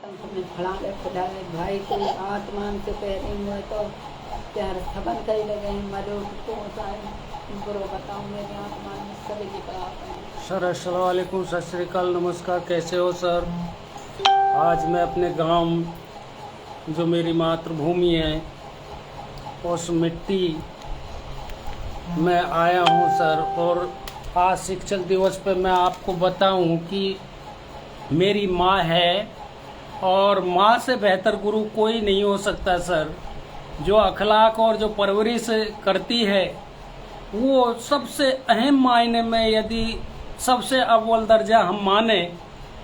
તમે ફળાવે ખુદાવે ભાઈ કોઈ આત્માન से पैरिंग हुए तो त्यार थबन कई लगे मरो को सारे बुरो बताऊं मेरी आत्मा में सभी की पाप सर अस्सलाम वालेकुम, सत श्री अकाल, नमस्कार। कैसे हो सर? आज मैं अपने गांव जो मेरी मातृभूमि है उस मिट्टी में आया हूं सर। और आज शिक्षक दिवस पे मैं आपको बताऊं कि मेरी माँ है और माँ से बेहतर गुरु कोई नहीं हो सकता सर। जो अखलाक और जो परवरिश करती है वो सबसे अहम मायने में यदि सबसे अव्वल दर्जा हम माने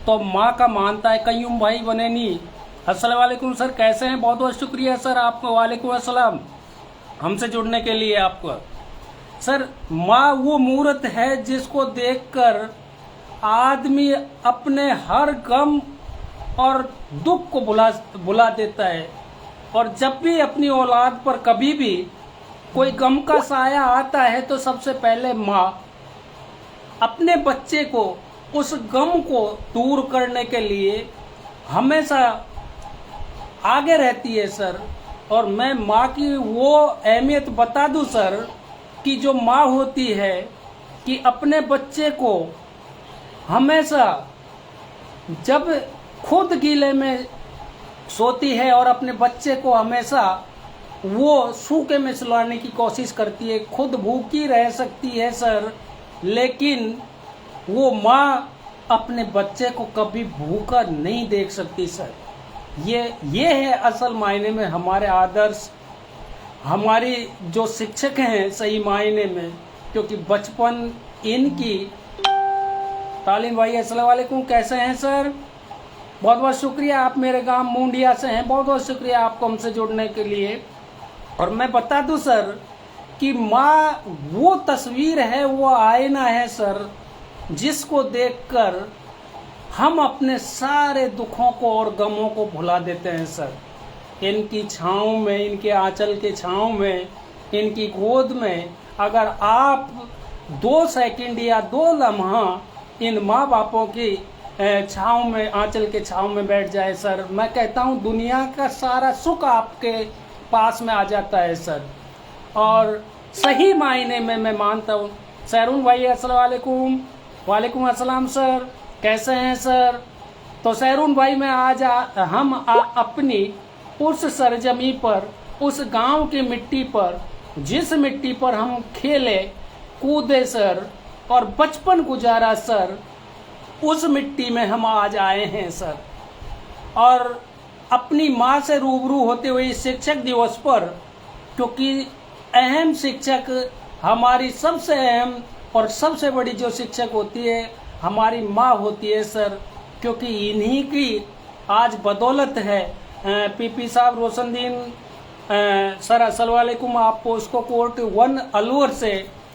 तो माँ का मानता है। कयूम भाई बनेनी, अस्सलाम वालेकुम सर, कैसे हैं? बहुत बहुत शुक्रिया सर आपको। वालेकुम अस्सलाम, हमसे जुड़ने के लिए आपको। सर, माँ वो मूर्त है जिसको देखकर आदमी अपने हर गम और दुख को भुला देता है। और जब भी अपनी औलाद पर कभी भी कोई गम का साया आता है तो सबसे पहले माँ अपने बच्चे को उस गम को दूर करने के लिए हमेशा आगे रहती है सर। और मैं माँ की वो अहमियत बता दूं सर कि जो माँ होती है कि अपने बच्चे को हमेशा जब खुद गीले में सोती है और अपने बच्चे को हमेशा वो सूखे में सुलाने की कोशिश करती है। खुद भूखी रह सकती है सर, लेकिन वो माँ अपने बच्चे को कभी भूखा नहीं देख सकती सर। ये है असल मायने में हमारे आदर्श, हमारी जो शिक्षक हैं सही मायने में। क्योंकि बचपन इनकी तालीम। भाई अस्सलाम वालेकुम, कैसे हैं सर? बहुत बहुत शुक्रिया, आप मेरे गांव मुंडिया से हैं। बहुत बहुत शुक्रिया आपको हमसे जुड़ने के लिए। और मैं बता दूं सर कि माँ वो तस्वीर है, वो आईना है सर, जिसको देखकर हम अपने सारे दुखों को और गमों को भुला देते हैं सर। इनकी छाँव में, इनके आंचल के छाँव में, इनकी गोद में अगर आप 2 सेकंड या 2 लम्हा इन माँ बापों की छाँव में, आंचल के छाँव में बैठ जाए सर, मैं कहता हूँ दुनिया का सारा सुख आपके पास में आ जाता है सर। और सही मायने में मैं मानता हूँ। सैरून भाई अस्सलाम वालेकुम। वालेकुम अस्सलाम सर, कैसे हैं सर? तो सैरून भाई मैं आज अपनी उस सरजमी पर, उस गांव की मिट्टी पर, जिस मिट्टी पर हम खेले कूदे सर और बचपन गुजारा सर, उस मिट्टी में हम आज आए हैं सर। और अपनी माँ से रूबरू होते हुए इस शिक्षक दिवस पर, क्योंकि अहम शिक्षक हमारी सबसे अहम और सबसे बड़ी जो शिक्षक होती है हमारी माँ होती है सर। क्योंकि इन्हीं की आज बदौलत है पीपी साहब रोशनदीन सर अस्सलाम वालेकुम, आप पोस्को कोर्ट 1 अलवर से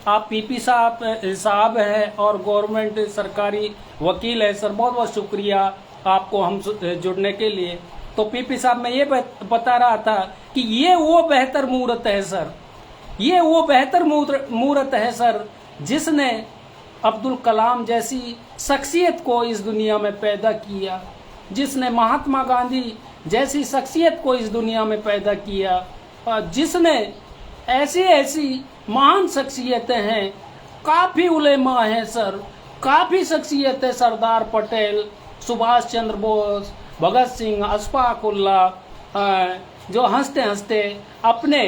आप पीपी साहब है और गवर्नमेंट सरकारी वकील है सर। बहुत बहुत शुक्रिया आपको हम जुड़ने के लिए। तो पीपी साहब मैं ये बता रहा था कि ये वो बेहतर मूर्त है सर, ये वो बेहतर मूर्त है सर जिसने अब्दुल कलाम जैसी शख्सियत को इस दुनिया में पैदा किया, जिसने महात्मा गांधी जैसी शख्सियत को इस दुनिया में पैदा किया, जिसने ऐसी महान शख्सियतें हैं। काफ़ी उलेमा हैं सर, काफ़ी शख्सियतें, सरदार पटेल, सुभाष चंद्र बोस, भगत सिंह, अशफाक उल्लाह, जो हंसते हंसते अपने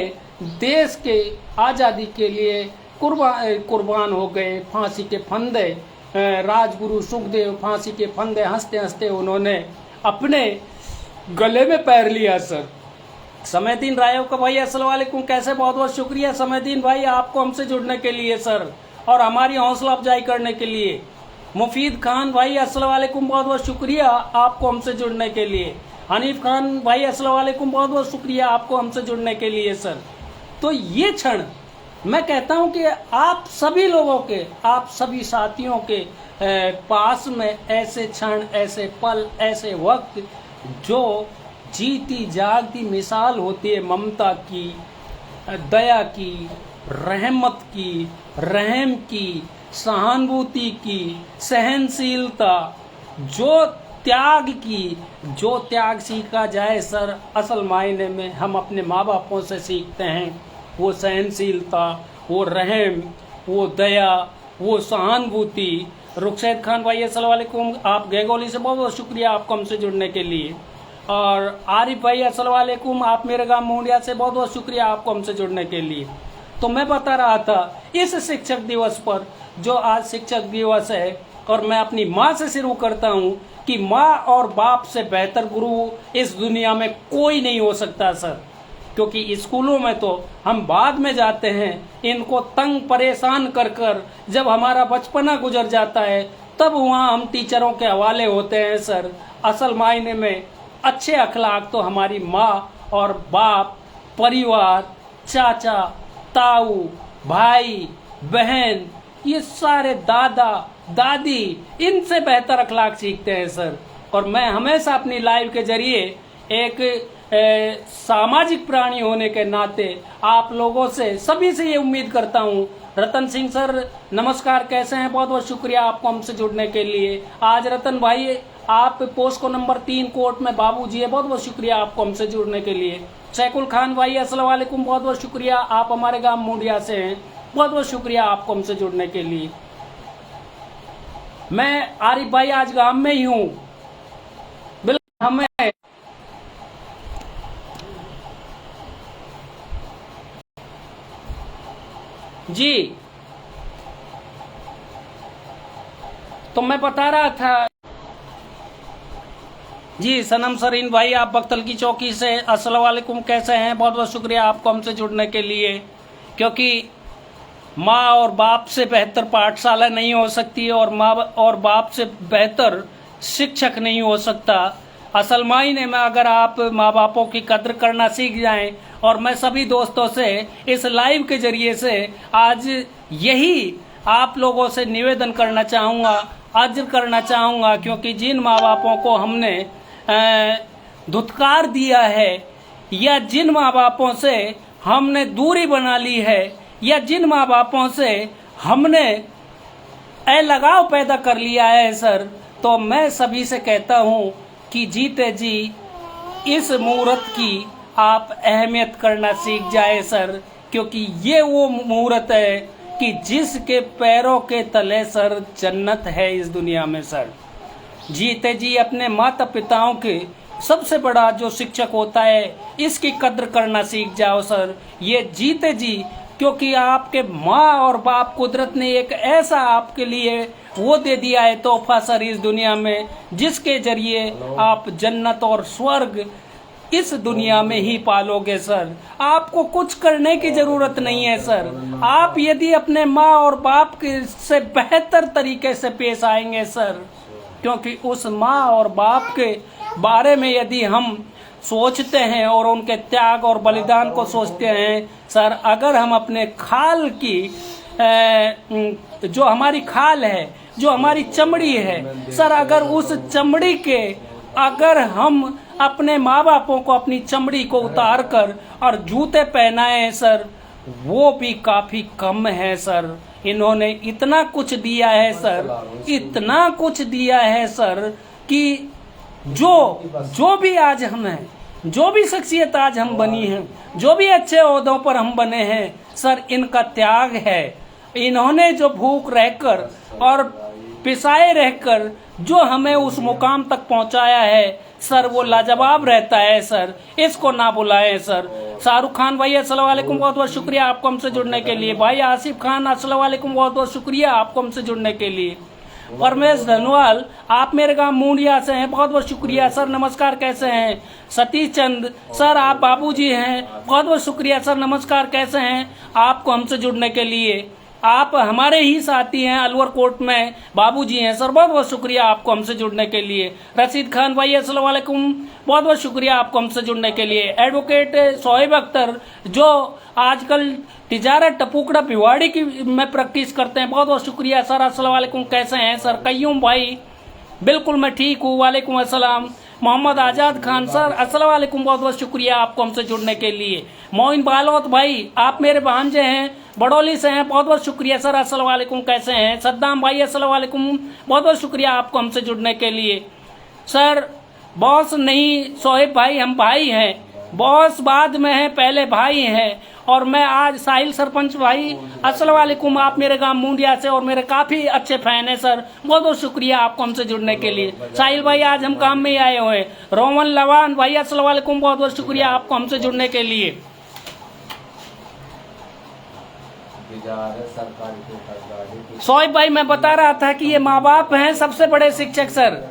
देश के आज़ादी के लिए कुर्बान हो गए। फांसी के फंदे, राजगुरु सुखदेव फांसी के फंदे हंसते हंसते उन्होंने अपने गले में पैर लिया सर। समयदीन रायव का भाई अस्सलाम वालेकुम, कैसे? बहुत बहुत शुक्रिया समयदीन भाई आपको हमसे जुड़ने के लिए सर और हमारी हौसला अफजाई करने के लिए। मुफीद खान भाई अस्सलाम वालेकुम, बहुत बहुत शुक्रिया आपको हमसे जुड़ने के लिए। हनीफ खान भाई अस्सलाम वालेकुम, बहुत बहुत शुक्रिया आपको हमसे जुड़ने के लिए सर। तो ये क्षण मैं कहता हूँ कि आप सभी लोगों के, आप सभी साथियों के पास में ऐसे क्षण, ऐसे पल, ऐसे वक्त जो जीती जागती मिसाल होती है ममता की, दया की, रहमत की, रहम की, सहानुभूति की, सहनशीलता, जो त्याग की, जो त्याग सीखा जाए सर, असल मायने में हम अपने माँ बापों से सीखते हैं। वो सहनशीलता, वो रहम, वो दया, वो सहानुभूति। रुखसैद खान भाई अस्सलाम वालेकुम, आप गैगोली से बहुत बहुत शुक्रिया आपको हमसे जुड़ने के लिए। और आरिफ भाई अस्सलाम वालेकुम, आप मेरे गांव मुंडिया से बहुत बहुत शुक्रिया आपको हमसे जुड़ने के लिए। तो मैं बता रहा था, इस शिक्षक दिवस पर, जो आज शिक्षक दिवस है, और मैं अपनी माँ से शुरू करता हूँ कि माँ और बाप से बेहतर गुरु इस दुनिया में कोई नहीं हो सकता सर। क्योंकि स्कूलों में तो हम बाद में जाते हैं, इनको तंग परेशान कर कर जब हमारा बचपना गुजर जाता है तब वहाँ हम टीचरों के हवाले होते हैं सर। असल मायने में अच्छे अखलाक तो हमारी माँ और बाप, परिवार, चाचा, ताऊ, भाई, बहन, ये सारे दादा दादी, इनसे बेहतर अखलाक सीखते हैं सर। और मैं हमेशा अपनी लाइफ के जरिए एक सामाजिक प्राणी होने के नाते आप लोगों से, सभी से ये उम्मीद करता हूँ। रतन सिंह सर नमस्कार, कैसे हैं? बहुत बहुत शुक्रिया आपको हमसे जुड़ने के लिए। आज रतन भाई आप पोस्को नंबर 3 कोर्ट में बाबूजी है, बहुत बहुत शुक्रिया आपको हमसे जुड़ने के लिए। सैकुल खान भाई अस्सलाम वालेकुम, बहुत बहुत शुक्रिया, आप हमारे गांव मुंडिया से हैं, बहुत बहुत शुक्रिया आपको हमसे जुड़ने के लिए। मैं आरिफ भाई आज गांव में ही हूँ, बिल्कुल हमें जी। तो मैं बता रहा था जी, सनम सरीन भाई आप बख्तल की चौकी से अस्सलाम वालेकुम, कैसे हैं? बहुत बहुत शुक्रिया आपको हमसे जुड़ने के लिए। क्योंकि माँ और बाप से बेहतर पाठशाला नहीं हो सकती और माँ और बाप से बेहतर शिक्षक नहीं हो सकता। असल मायने में अगर आप माँ बापों की कद्र करना सीख जाएं, और मैं सभी दोस्तों से इस लाइव के जरिए से आज यही आप लोगों से निवेदन करना चाहूँगा, अर्ज करना चाहूँगा, क्योंकि जिन माँ बापों को हमने धुतकार दिया है, या जिन माँ बापों से हमने दूरी बना ली है, या जिन माँ बापों से हमने अलगाव पैदा कर लिया है सर, तो मैं सभी से कहता हूँ कि जीते जी इस मुहूर्त की आप अहमियत करना सीख जाए सर। क्योंकि ये वो मुहूर्त है कि जिसके पैरों के तले सर जन्नत है इस दुनिया में सर। जीते जी अपने माता पिताओं के सबसे बड़ा जो शिक्षक होता है, इसकी कद्र करना सीख जाओ सर, ये जीते जी। क्योंकि आपके माँ और बाप, कुदरत ने एक ऐसा आपके लिए वो दे दिया है तोहफा सर इस दुनिया में, जिसके जरिए आप जन्नत और स्वर्ग इस दुनिया में ही पालोगे सर। आपको कुछ करने की जरूरत नहीं है सर। आप यदि अपने माँ और बाप के से बेहतर तरीके से पेश आएंगे सर, क्योंकि उस माँ और बाप के बारे में यदि हम सोचते हैं और उनके त्याग और बलिदान को सोचते हैं सर, अगर हम अपने खाल की जो हमारी खाल है, जो हमारी चमड़ी है सर, अगर उस चमड़ी के अगर हम अपने माँ बापों को अपनी चमड़ी को उतार कर और जूते पहनाए सर, वो भी काफी कम है सर। इन्होंने इतना कुछ दिया है सर, इतना कुछ दिया है सर, कि जो भी आज हम हैं, जो भी शख्सियत आज हम बनी हैं, जो भी अच्छे ओहदों पर हम बने हैं सर, इनका त्याग है। इन्होंने जो भूख रहकर और पिसाए रहकर जो हमें उस मुकाम तक पहुंचाया है सर, वो लाजवाब रहता है सर, इसको ना भुलाएं सर। शाहरुख खान भाई अस्सलाम वालेकुम, बहुत बहुत शुक्रिया आपको हमसे जुड़ने के लिए। भाई आसिफ खान अस्सलाम वालेकुम, बहुत बहुत शुक्रिया आपको हमसे जुड़ने के लिए। परमेश धनवाल आप मेरे गांव मुंडिया से हैं, बहुत बहुत शुक्रिया सर, नमस्कार, कैसे हैं? सतीश चंद सर आप बाबूजी हैं, बहुत बहुत शुक्रिया सर, नमस्कार, कैसे हैं? आपको हमसे जुड़ने के लिए आप हमारे ही साथी हैं, अलवर कोर्ट में बाबूजी हैं सर, बहुत बहुत शुक्रिया आपको हमसे जुड़ने के लिए। रशीद खान भाई अस्सलाम वालेकुम, बहुत बहुत शुक्रिया आपको हमसे जुड़ने के लिए। एडवोकेट शोएब अख्तर जो आजकल तिजारत टपुकड़ा भिवाड़ी की में प्रैक्टिस करते हैं, बहुत बहुत शुक्रिया सर, अस्सलाम वालेकुम, कैसे हैं सर? कय्यूम भाई बिल्कुल मैं ठीक हूँ, वालेकुम अस्सलाम। मोहम्मद आजाद खान सर अस्सलाम वालेकुम, बहुत बहुत शुक्रिया आपको हमसे जुड़ने के लिए। मोइन बालोत भाई आप मेरे भांजे हैं, बड़ौली से हैं, बहुत बहुत शुक्रिया सर, अस्सलाम वालेकुम, कैसे हैं? सद्दाम भाई अस्सलाम वालेकुम, बहुत बहुत शुक्रिया आपको हमसे जुड़ने के लिए। सर बॉस नहीं शोएब भाई, हम भाई हैं। बॉस बाद में है, पहले भाई हैं। और मैं आज साहिल सरपंच भाई अस्सलाम वालेकुम, आप मेरे गांव मुंडिया से और मेरे काफी अच्छे फैन हैं सर। बहुत बहुत शुक्रिया आपको हमसे जुड़ने के लिए। साहिल भाई आज हम काम में ही आए हुए हैं। रोमन लवान भाई अस्सलाम वालेकुम, बहुत बहुत शुक्रिया आपको हमसे जुड़ने के लिए। शोएब भाई मैं बता रहा था कि ये माँ बाप हैं सबसे बड़े शिक्षक सर,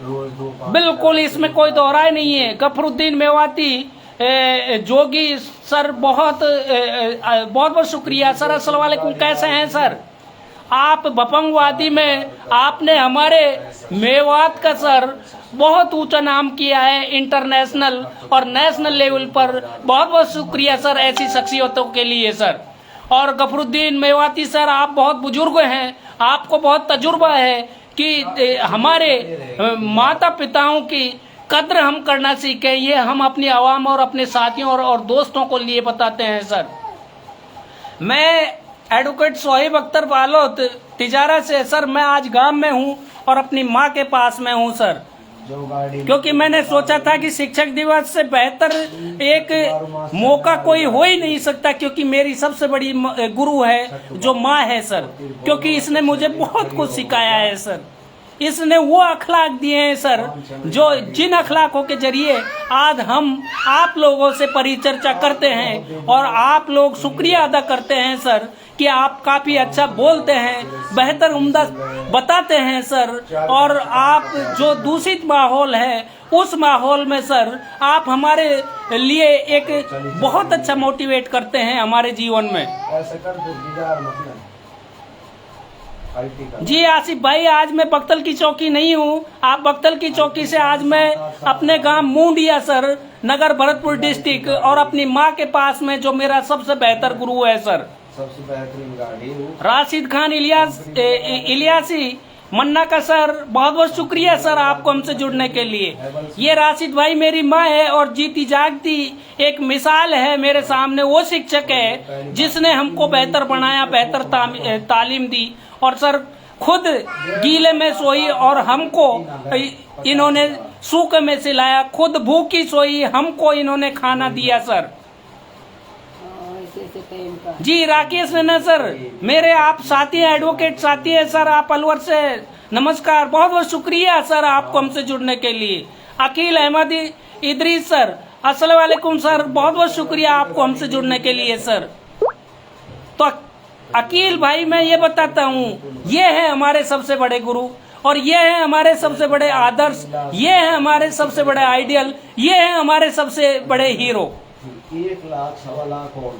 बिल्कुल इसमें कोई दोहराई नहीं है। गफरुद्दीन मेवाती जोगी सर बहुत बहुत शुक्रिया सर। अस्सलाम वालेकुम, कैसे हैं सर आप? भपंगवादी में आपने हमारे मेवात का सर बहुत ऊंचा नाम किया है इंटरनेशनल और नेशनल लेवल पर। बहुत बहुत शुक्रिया सर ऐसी शख्सियतों के लिए सर। और गफरुद्दीन मेवाती सर आप बहुत बुजुर्ग हैं, आपको बहुत तजुर्बा है कि हमारे माता पिताओं की कद्र हम करना सीखें। ये हम अपनी आवाम और अपने साथियों और दोस्तों को लिए बताते हैं सर। मैं एडवोकेट सोहेब अख्तर बालोत तिजारा से सर, मैं आज गांव में हूं और अपनी मां के पास में हूं सर, क्योंकि मैंने सोचा था कि शिक्षक दिवस से बेहतर एक मौका कोई हो ही नहीं सकता, क्योंकि मेरी सबसे बड़ी गुरु है जो माँ है सर। क्योंकि इसने मुझे बहुत कुछ सिखाया है सर। इसने वो अखलाक दिए हैं सर जो जिन अखलाकों के जरिए आज हम आप लोगों से परिचर्चा करते हैं और आप लोग शुक्रिया अदा करते हैं सर कि आप काफी अच्छा बोलते हैं, बेहतर उम्दा बताते हैं सर। और आप जो दूषित माहौल है उस माहौल में सर आप हमारे लिए एक बहुत अच्छा मोटिवेट करते हैं हमारे जीवन में। जी आसिफ भाई, आज मैं बख्तल की चौकी नहीं हूँ। आप बख्तल की चौकी से आज मैं अपने गांव मुंडिया सर, नगर भरतपुर डिस्ट्रिक्ट और अपनी माँ के पास में जो मेरा सबसे बेहतर गुरु है सर, सबसे बेहतरीन राशिद खान इलियासी मन्ना का सर। बहुत बहुत शुक्रिया सर आपको हमसे जुड़ने के लिए। ये राशिद भाई मेरी माँ है और जीती जागती एक मिसाल है मेरे सामने। वो शिक्षक है जिसने हमको बेहतर बनाया, बेहतर तालीम दी। और सर खुद गीले में सोई और हमको इन्होंने सूखे में सिलाया, खुद भूखी सोई हमको इन्होंने खाना दिया सर। जी राकेश रैना सर मेरे आप साथी हैं, एडवोकेट साथी है सर, आप अलवर से। नमस्कार, बहुत बहुत शुक्रिया सर आपको हमसे जुड़ने के लिए। अकील अहमद इदरीस सर अस्सलाम वालेकुम सर, बहुत बहुत शुक्रिया आपको हमसे जुड़ने के लिए सर। तो अकील भाई मैं ये बताता हूँ, ये है हमारे सबसे बड़े गुरु और ये है हमारे सबसे बड़े आदर्श, ये है हमारे सबसे बड़े आइडियल, ये है हमारे सबसे बड़े हीरो। 1 लाख 1.25 लाख और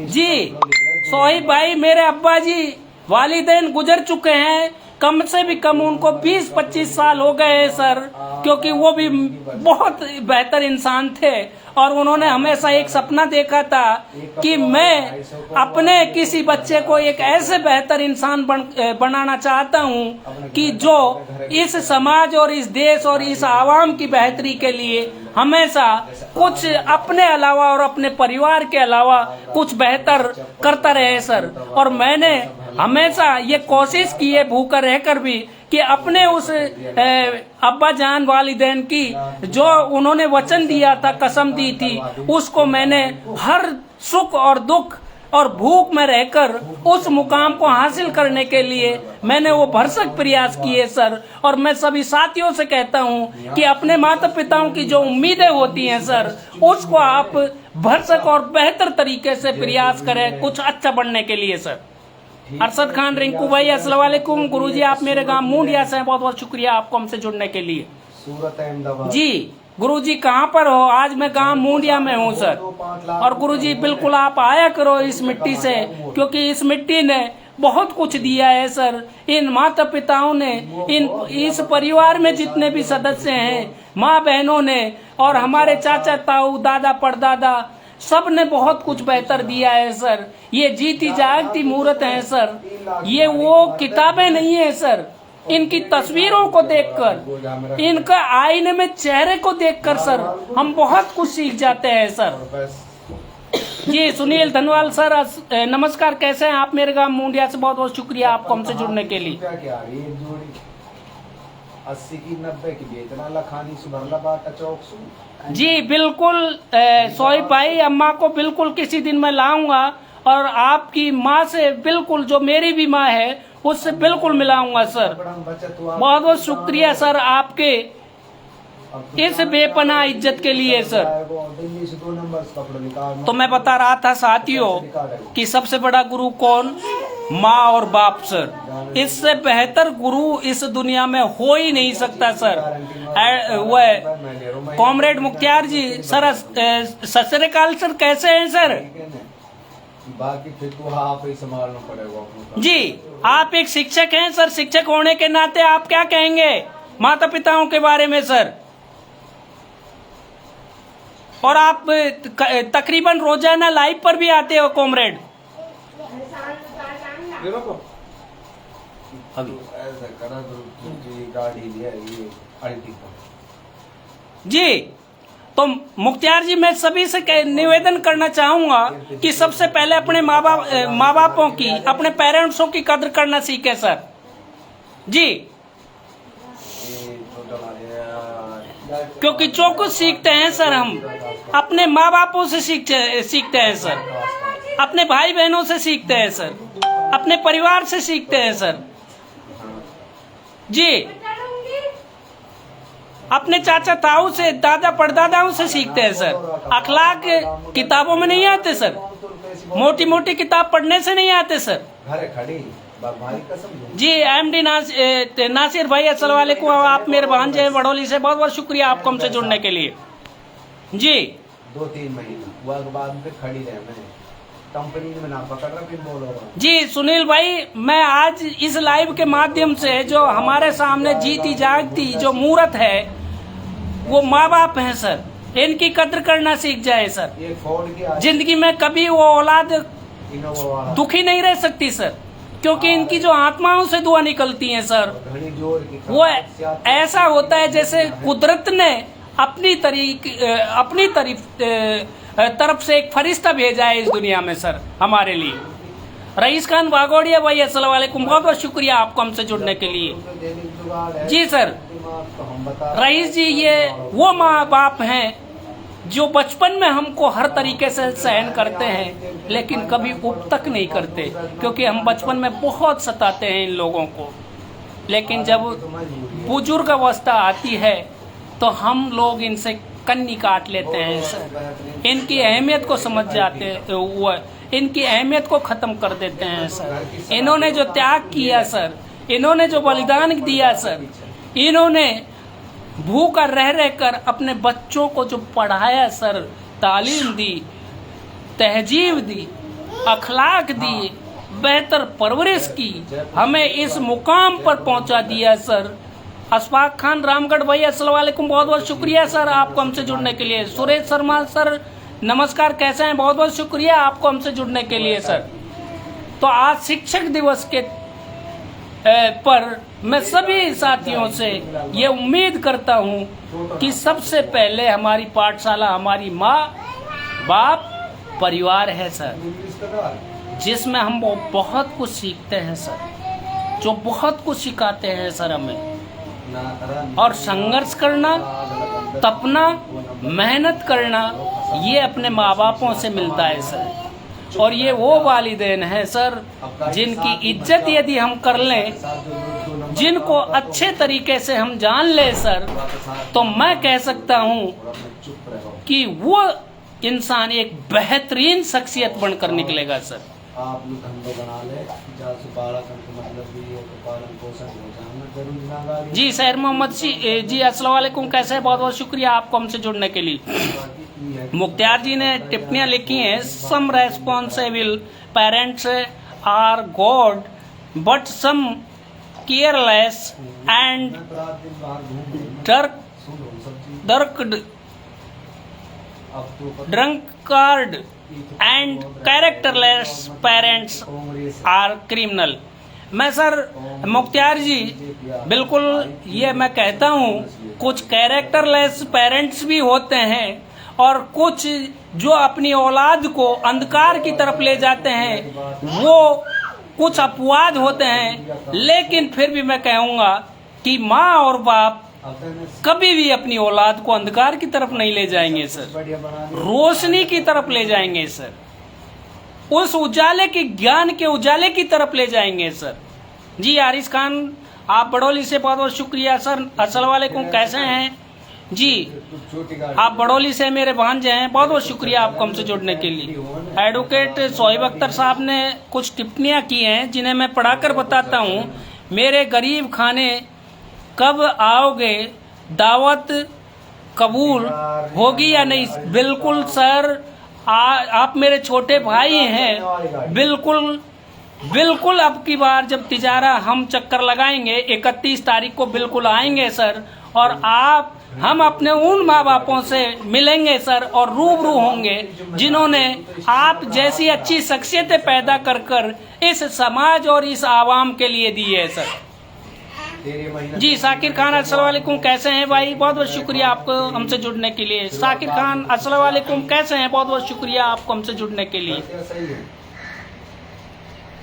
जी सोहिब भाई मेरे अब्बा जी वालिदैन गुजर चुके हैं, कम से भी कम उनको 20-25 साल हो गए हैं सर, क्योंकि वो भी बहुत बेहतर इंसान थे और उन्होंने हमेशा एक सपना देखा था कि मैं अपने किसी बच्चे को एक ऐसे बेहतर इंसान बनाना चाहता हूं कि जो इस समाज और इस देश और इस आवाम की बेहतरी के लिए हमेशा कुछ अपने अलावा और अपने परिवार के अलावा कुछ बेहतर करता रहे सर। और मैंने हमेशा ये कोशिश की है भूखा रहकर भी कि अपने उस अब्बा जान वालिदैन की जो उन्होंने वचन दिया था, कसम दी थी, उसको मैंने हर सुख और दुख और भूख में रहकर उस मुकाम को हासिल करने के लिए मैंने वो भरसक प्रयास किए सर। और मैं सभी साथियों से कहता हूँ कि अपने माता पिताओं की जो उम्मीदें होती हैं सर, उसको आप भरसक और बेहतर तरीके से प्रयास करें कुछ अच्छा बनने के लिए सर। अरशद खान रिंकू भाई अस्सलाम वालेकुम, गुरुजी आप मेरे गांव मुंडिया से हैं, बहुत बहुत शुक्रिया आपको हमसे जुड़ने के लिए। सूरत अहमदाबाद जी गुरुजी कहाँ पर हो? आज मैं गांव मुंडिया में हूँ सर। और गुरुजी बिल्कुल आप आया करो इस मिट्टी से, क्योंकि इस मिट्टी ने बहुत कुछ दिया है सर। इन माता पिताओं ने, इस परिवार में जितने भी सदस्य हैं, माँ बहनों ने और हमारे चाचा ताऊ दादा परदादा सब ने बहुत कुछ बेहतर दिया है सर। ये जीती जागती मूर्त है सर, ये वो किताबें नहीं है सर। इनकी तस्वीरों को देखकर, इनका आईने में चेहरे को देखकर सर हम बहुत कुछ सीख जाते हैं सर। जी सुनील धनवाल सर, नमस्कार, कैसे हैं आप? मेरे गांव मुंडिया से बहुत बहुत शुक्रिया आपको हमसे जुड़ने के लिए। क्या रही है जोड़ी 80 की 90 की बेचना लखानी सुभरला बाटा चौक सु। जी बिल्कुल सोई भाई, अम्मा को बिल्कुल किसी दिन मैं लाऊंगा और आपकी माँ से बिल्कुल, जो मेरी भी माँ है उससे बिल्कुल मिलाऊंगा सर। बहुत बहुत शुक्रिया सर आपके इस बेपनाह इज्जत के लिए सर। तो मैं बता रहा था साथियों कि सबसे बड़ा गुरु कौन? माँ और बाप सर। इससे बेहतर गुरु इस दुनिया में हो ही नहीं सकता सर। वह कॉमरेड मुख्तियार जी सर, सत श्री अकाल सर, कैसे हैं सर? बाकी फिर तो आप ही संभालना पड़ेगा जी, आप एक शिक्षक हैं सर, शिक्षक होने के नाते आप क्या कहेंगे माता पिताओं के बारे में सर? और आप तकरीबन रोजाना लाइव पर भी आते हो कॉमरेड। जी तो मुख्तियार जी, मैं सभी से निवेदन करना चाहूंगा कि सबसे पहले अपने माँ बापों की, अपने पेरेंट्सों की कद्र करना सीखे सर। जी, क्योंकि जो कुछ सीखते हैं सर हम अपने माँ बापों से सीखते हैं सर, अपने भाई बहनों से सीखते हैं सर, अपने परिवार से सीखते हैं सर। जी, अपने चाचा ताऊ से, दादा परदादाओं से सीखते हैं सर। अखलाक किताबों में नहीं आते सर, मोटी मोटी किताब पढ़ने से नहीं आते सर। जी एमडी नासिर भाई, अस्सलाम वालेकुम। आप मेरे भांजे हैं बड़ौली से, बहुत बहुत शुक्रिया आपको हमसे जुड़ने के लिए। जी 2-3 महीने बाद में खड़ी रहे, मैं कंपनी में ना पकड़ रहा, फिर बोल रहा। जी सुनील भाई, मैं आज इस लाइव के माध्यम से जो हमारे सामने जीती जागती जो मूर्त है वो माँ बाप हैं सर, इनकी कद्र करना सीख जाए सर। जिंदगी में कभी वो औलाद दुखी नहीं रह सकती सर, क्योंकि इनकी जो आत्माओं से दुआ निकलती है सर, वो ऐसा होता है जैसे कुदरत ने अपनी तरफ से एक फरिश्ता भेजा है इस दुनिया में सर हमारे लिए। रईस खान बागोड़िया भाई, अस्सलाम वालेकुम, बहुत बहुत शुक्रिया आपको हमसे जुड़ने के लिए। जी सर, रईस जी, ये वो माँ बाप हैं जो बचपन में हमको हर तरीके से सहन करते हैं, लेकिन कभी उप तक नहीं करते, क्योंकि हम बचपन में बहुत सताते हैं इन लोगों को। लेकिन जब बुजुर्ग अवस्था आती है तो हम लोग इनसे कन्नी काट लेते हैं सर, इनकी अहमियत को समझ जाते हुए इनकी अहमियत को खत्म कर देते हैं सर। इन्होंने जो त्याग किया सर, इन्होंने जो बलिदान दिया सर, इन्होंने भूखा रह रहकर अपने बच्चों को जो पढ़ाया सर, तालीम दी, तहजीब दी, अखलाक दी, बेहतर परवरिश की, हमें इस मुकाम पर पहुंचा दिया सर। अशफाक खान रामगढ़ भाई, अस्सलाम वालेकुम, बहुत बहुत शुक्रिया सर आपको हमसे जुड़ने के लिए। सुरेश शर्मा सर, नमस्कार, कैसे हैं? बहुत बहुत शुक्रिया आपको हमसे जुड़ने के लिए सर। तो आज शिक्षक दिवस के पर मैं सभी साथियों से ये उम्मीद करता हूँ कि सबसे पहले हमारी पाठशाला हमारी माँ बाप परिवार है सर, जिसमें हम बहुत कुछ सीखते हैं सर, जो बहुत कुछ सिखाते हैं सर हमें। और संघर्ष करना, तपना, मेहनत करना, ये अपने माँ बापों से मिलता है सर। और ये वो वालिदैन हैं सर जिनकी इज्जत यदि हम कर लें, जिनको अच्छे तरीके से हम जान लें सर, तो मैं कह सकता हूँ कि वो इंसान एक बेहतरीन शख्सियत बनकर निकलेगा सर। आप लोग धंधे बना ले, जहाँ से 12 मतलब भी है तो पालन पोषण हो जाए। जी सैर मोहम्मद जी, अस्सलाम वालेकुम, कैसे हैं? बहुत बहुत शुक्रिया आपको हमसे जुड़ने के लिए। मुख्तियार जी ने टिप्पणियां लिखी हैं, some responsible parents are god but some careless and drunkard and characterless parents are criminal. मैं सर मुख्तियार जी बिल्कुल ये मैं कहता हूँ, कुछ कैरेक्टरलेस पेरेंट्स भी होते हैं और कुछ जो अपनी औलाद को अंधकार की तरफ ले जाते हैं वो कुछ अपवाद होते हैं। लेकिन फिर भी मैं कहूँगा कि माँ और बाप कभी भी अपनी औलाद को अंधकार की तरफ नहीं ले जाएंगे सर, रोशनी की तरफ ले जाएंगे सर, उस उजाले के ज्ञान के उजाले की तरफ ले जाएंगे सर। जी आरिस खान, आप बड़ौली से बहुत बहुत शुक्रिया सर। अस्सलाम वालेकुम, कैसे हैं जी? आप बड़ौली से मेरे भांजे हैं, बहुत बहुत शुक्रिया आपको हमसे जुड़ने के लिए। एडवोकेट शोएब अख्तर साहब ने कुछ टिप्पणियां की हैं जिन्हें मैं पढ़ाकर बताता हूं। मेरे गरीब खाने कब आओगे, दावत कबूल होगी या नहीं? बिल्कुल सर, आप मेरे छोटे भाई हैं, बिल्कुल अब की बार जब तिजारा हम चक्कर लगाएंगे 31 तारीख को बिल्कुल आएंगे सर, और हम अपने उन माँ बापों से मिलेंगे सर और रूबरू होंगे जिन्होंने आप जैसी अच्छी शख्सियतें पैदा कर इस समाज और इस आवाम के लिए दी है सर। जी साकिर खान, अस्सलाम वालेकुम, कैसे हैं भाई? बहुत बहुत शुक्रिया आपको हमसे जुड़ने के लिए। साकिर खान, अस्सलाम वालेकुम, कैसे हैं? बहुत बहुत शुक्रिया आपको हमसे जुड़ने के लिए,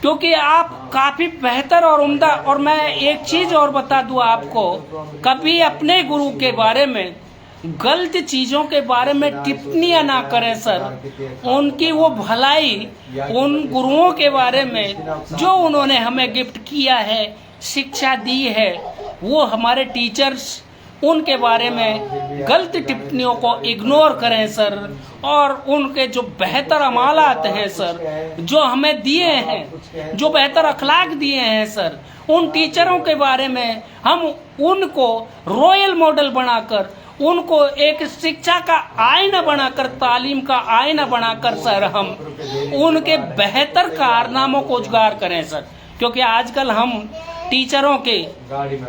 क्योंकि आप काफी बेहतर और उम्दा। और मैं एक चीज और बता दूं आपको, कभी अपने गुरु के बारे में गलत चीजों के बारे में टिप्पणियां ना करें सर। उनकी वो भलाई, उन गुरुओं के बारे में जो उन्होंने हमें गिफ्ट किया है, शिक्षा दी है, वो हमारे टीचर्स, उनके बारे में गलत टिप्पणियों को इग्नोर करें सर। और उनके जो बेहतर अमालात हैं सर, जो हमें दिए हैं, जो बेहतर अखलाक दिए हैं सर, उन टीचरों के बारे में हम उनको रॉयल मॉडल बनाकर, उनको एक शिक्षा का आईना बनाकर, तालीम का आईना बनाकर सर हम उनके बेहतर कारनामों को उजागर करें सर। क्योंकि आजकल हम टीचरों के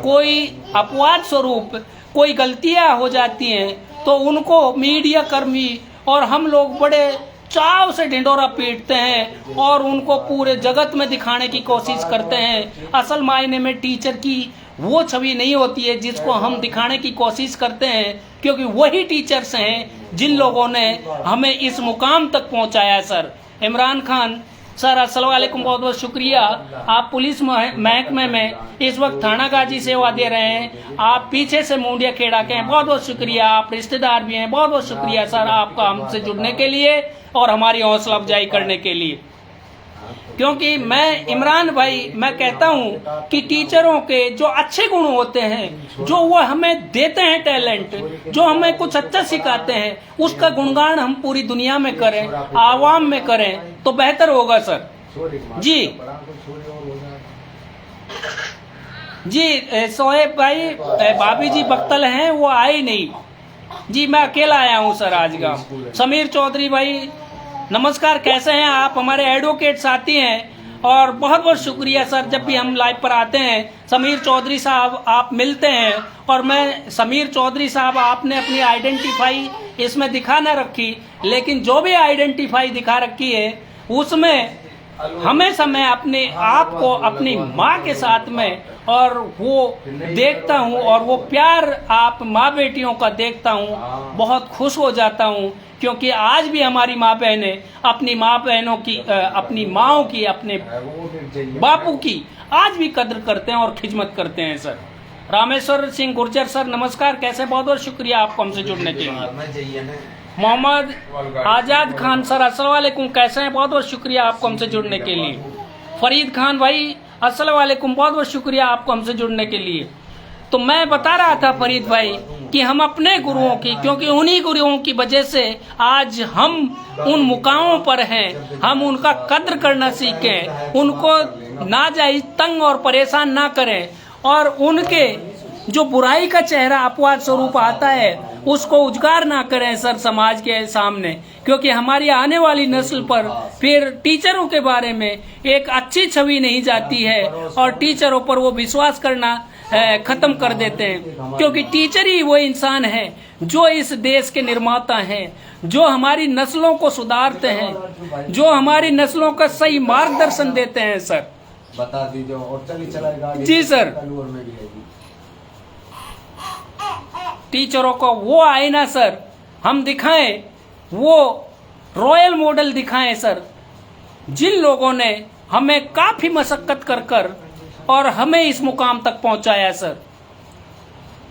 कोई अपवाद स्वरूप कोई गलतियां हो जाती हैं तो उनको मीडिया कर्मी और हम लोग बड़े चाव से ढिंडोरा पीटते हैं और उनको पूरे जगत में दिखाने की कोशिश करते हैं। असल मायने में टीचर की वो छवि नहीं होती है जिसको हम दिखाने की कोशिश करते हैं, क्योंकि वही टीचर्स हैं जिन लोगों ने हमें इस मुकाम तक पहुंचाया सर। इमरान खान सर, अस्सलाम वालेकुम, बहुत बहुत शुक्रिया। आप पुलिस महकमे में इस वक्त थाना गाजी सेवा दे रहे हैं, आप पीछे से मुंडिया खेड़ा के हैं, बहुत बहुत शुक्रिया। आप रिश्तेदार भी हैं, बहुत बहुत शुक्रिया सर आपका हमसे जुड़ने के लिए और हमारी हौसला अफजाई करने के लिए। क्योंकि मैं इमरान भाई, मैं कहता हूं कि टीचरों के जो अच्छे गुण होते हैं, जो वो हमें देते हैं टैलेंट, जो हमें कुछ अच्छा सिखाते हैं, उसका गुणगान हम पूरी दुनिया में करें, आवाम में करें तो बेहतर होगा सर। जी जी शोएब भाई, भाभी जी बख्तल हैं, वो आए नहीं जी, मैं अकेला आया हूँ सर आज का। समीर चौधरी भाई नमस्कार, कैसे हैं आप? हमारे एडवोकेट साथी हैं और बहुत बहुत शुक्रिया सर, जब भी हम लाइव पर आते हैं समीर चौधरी साहब आप मिलते हैं। और मैं समीर चौधरी साहब, आपने अपनी आइडेंटिफाई इसमें दिखा ना रखी, लेकिन जो भी आइडेंटिफाई दिखा रखी है उसमें हमेशा मैं अपने आप को अपनी माँ के साथ में और वो देखता हूँ, और वो प्यार आप माँ बेटियों का देखता हूँ, बहुत खुश हो जाता हूँ। क्योंकि आज भी हमारी माँ बहनें अपनी माँ बहनों की, अपनी माँओं की, अपने बापू की आज भी कद्र करते हैं और खिदमत करते हैं सर। रामेश्वर सिंह गुर्जर सर नमस्कार, कैसे? बहुत बहुत शुक्रिया आपको हमसे जुड़ने के लिए। मोहम्मद आजाद खान सर अस्सलाम वालेकुम, कैसे हैं? बहुत बहुत शुक्रिया आपको हमसे जुड़ने के लिए। फरीद खान भाई अस्सलाम वालेकुम, बहुत बहुत शुक्रिया आपको हमसे जुड़ने के लिए। तो मैं बता रहा था फरीद भाई कि हम अपने गुरुओं की, क्योंकि उन्हीं गुरुओं की वजह से आज हम उन मुकामों पर हैं, हम उनका कद्र करना सीखें, उनको नाजायज तंग और परेशान ना करें, और उनके जो बुराई का चेहरा अपवाद स्वरूप आता है उसको उजागर ना करें सर समाज के सामने। क्योंकि हमारी आने वाली नस्ल पर फिर टीचरों के बारे में एक अच्छी छवि नहीं जाती है और टीचरों पर वो विश्वास करना खत्म कर देते हैं। क्योंकि टीचर ही वो इंसान है जो इस देश के निर्माता हैं, जो हमारी नस्लों को सुधारते हैं, जो हमारी नस्लों का सही मार्गदर्शन देते हैं सर। बता दीजिए और चलाएगा। जी सर, टीचरों को वो आईना सर हम दिखाएं वो रॉयल मॉडल दिखाएं सर, जिन लोगों ने हमें काफी मशक्कत कर और हमें इस मुकाम तक पहुंचाया सर।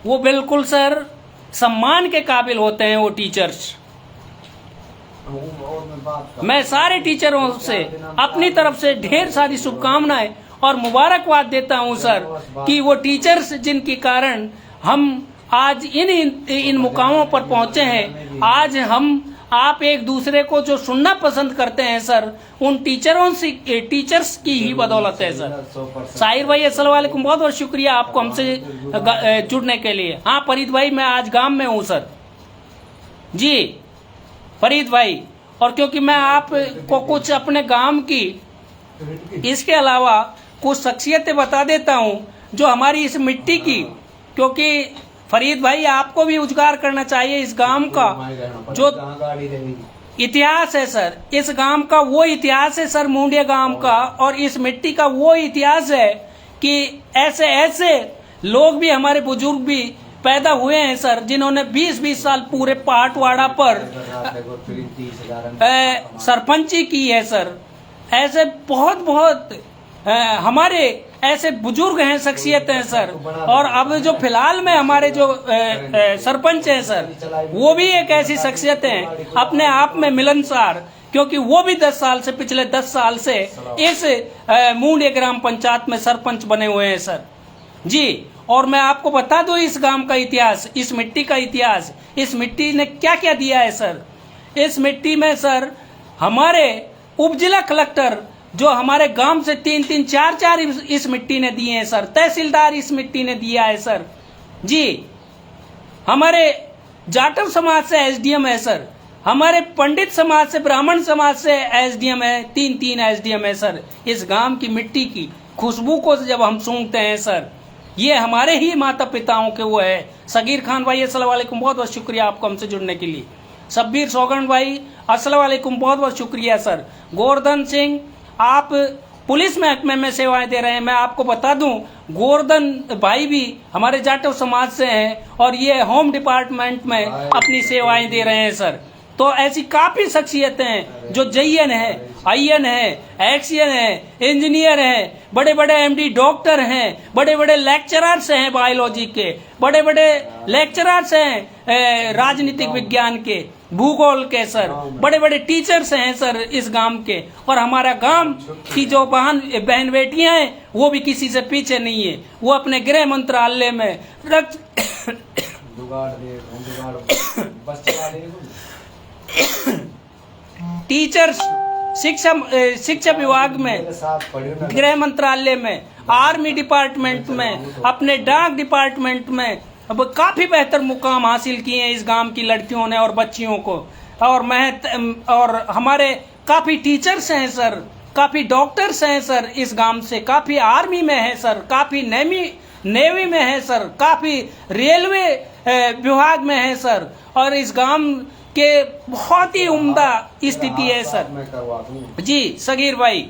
वो बिल्कुल सर सम्मान के काबिल होते हैं वो टीचर्स। मैं सारे टीचरों से अपनी तरफ से ढेर सारी शुभकामनाएं और मुबारकबाद देता हूं सर कि वो टीचर्स जिनके कारण हम आज इन मुकामों पर पहुंचे हैं। आज हम आप एक दूसरे को जो सुनना पसंद करते हैं सर, उन टीचर्स की ही बदौलत है सर। साहिर भाई अस्सलाम वालेकुम, बहुत बहुत शुक्रिया आपको हमसे जुड़ने के लिए। हाँ फरीद भाई, मैं आज गांव में हूँ सर। जी फरीद भाई, और क्योंकि मैं आपको कुछ अपने गांव की इसके अलावा कुछ शख्सियतें बता देता हूं जो हमारी इस मिट्टी की, क्योंकि फरीद भाई आपको भी उजागर करना चाहिए इस गांव का जो इतिहास है सर। इस गांव का वो इतिहास है सर, मुंडिया गांव का, और इस मिट्टी का वो इतिहास है कि ऐसे ऐसे लोग भी, हमारे बुजुर्ग भी पैदा हुए हैं सर, जिन्होंने 20-20 साल पूरे पहाड़वाड़ा पर सरपंची की है सर। ऐसे बहुत हमारे ऐसे बुजुर्ग हैं, शख्सियत हैं सर। और अब जो फिलहाल में हमारे जो सरपंच हैं सर, वो भी एक ऐसी शख्सियत हैं अपने आप में मिलनसार, क्योंकि वो भी 10 साल से, पिछले 10 साल से इस मुंडिया ग्राम पंचायत में सरपंच बने हुए हैं सर। जी, और मैं आपको बता दूं इस गांव का इतिहास, इस मिट्टी का इतिहास, इस मिट्टी ने क्या क्या दिया है सर। इस मिट्टी में सर हमारे उप जिला कलेक्टर जो हमारे गांव से 3-3, 4-4 इस मिट्टी ने दिए हैं सर। तहसीलदार इस मिट्टी ने दिया है सर। जी, हमारे जाटव समाज से एसडीएम है सर। हमारे पंडित समाज से, ब्राह्मण समाज से एसडीएम है, 3-3 एसडीएम है सर। इस गांव की मिट्टी की खुशबू को जब हम सूंघते हैं सर, ये हमारे ही माता पिताओं के वो है। सगीर खान भाई अस्सलाम वालेकुम, बहुत बहुत शुक्रिया आपको हमसे जुड़ने के लिए। शब्बीर सौगन भाई अस्सलाम वालेकुम, बहुत बहुत शुक्रिया सर। गोवर्धन सिंह, आप पुलिस महकमे में सेवाएं दे रहे हैं। मैं आपको बता दूं, गोवर्धन भाई भी हमारे जाटव समाज से हैं और ये होम डिपार्टमेंट में अपनी सेवाएं दे रहे हैं सर। तो ऐसी काफी शख्सियतें हैं जो जेईएन है, आईएन है, एक्सएन है, इंजीनियर है, बड़े बड़े एमडी डॉक्टर हैं, बड़े बड़े लेक्चरर्स हैं बायोलॉजी के, बड़े बड़े लेक्चरर्स हैं राजनीतिक विज्ञान के, भूगोल के सर, बड़े बड़े टीचर्स हैं सर इस गांव के। और हमारा गांव की जो बहन बेटियां हैं वो भी किसी से पीछे नहीं है। वो अपने गृह मंत्रालय में टीचर्स, शिक्षा विभाग में, गृह मंत्रालय में, आर्मी डिपार्टमेंट में, अपने डाक डिपार्टमेंट में अब काफी बेहतर मुकाम हासिल किए हैं इस गांव की लड़कियों ने और बच्चियों को। और हमारे काफी टीचर्स हैं सर, काफी डॉक्टर्स हैं सर इस गांव से, काफी आर्मी में है सर, काफी नेवी में है सर, काफी रेलवे विभाग में है सर। और इस गांव के बहुत ही उम्दा स्थिति है सर। जी सगीर भाई,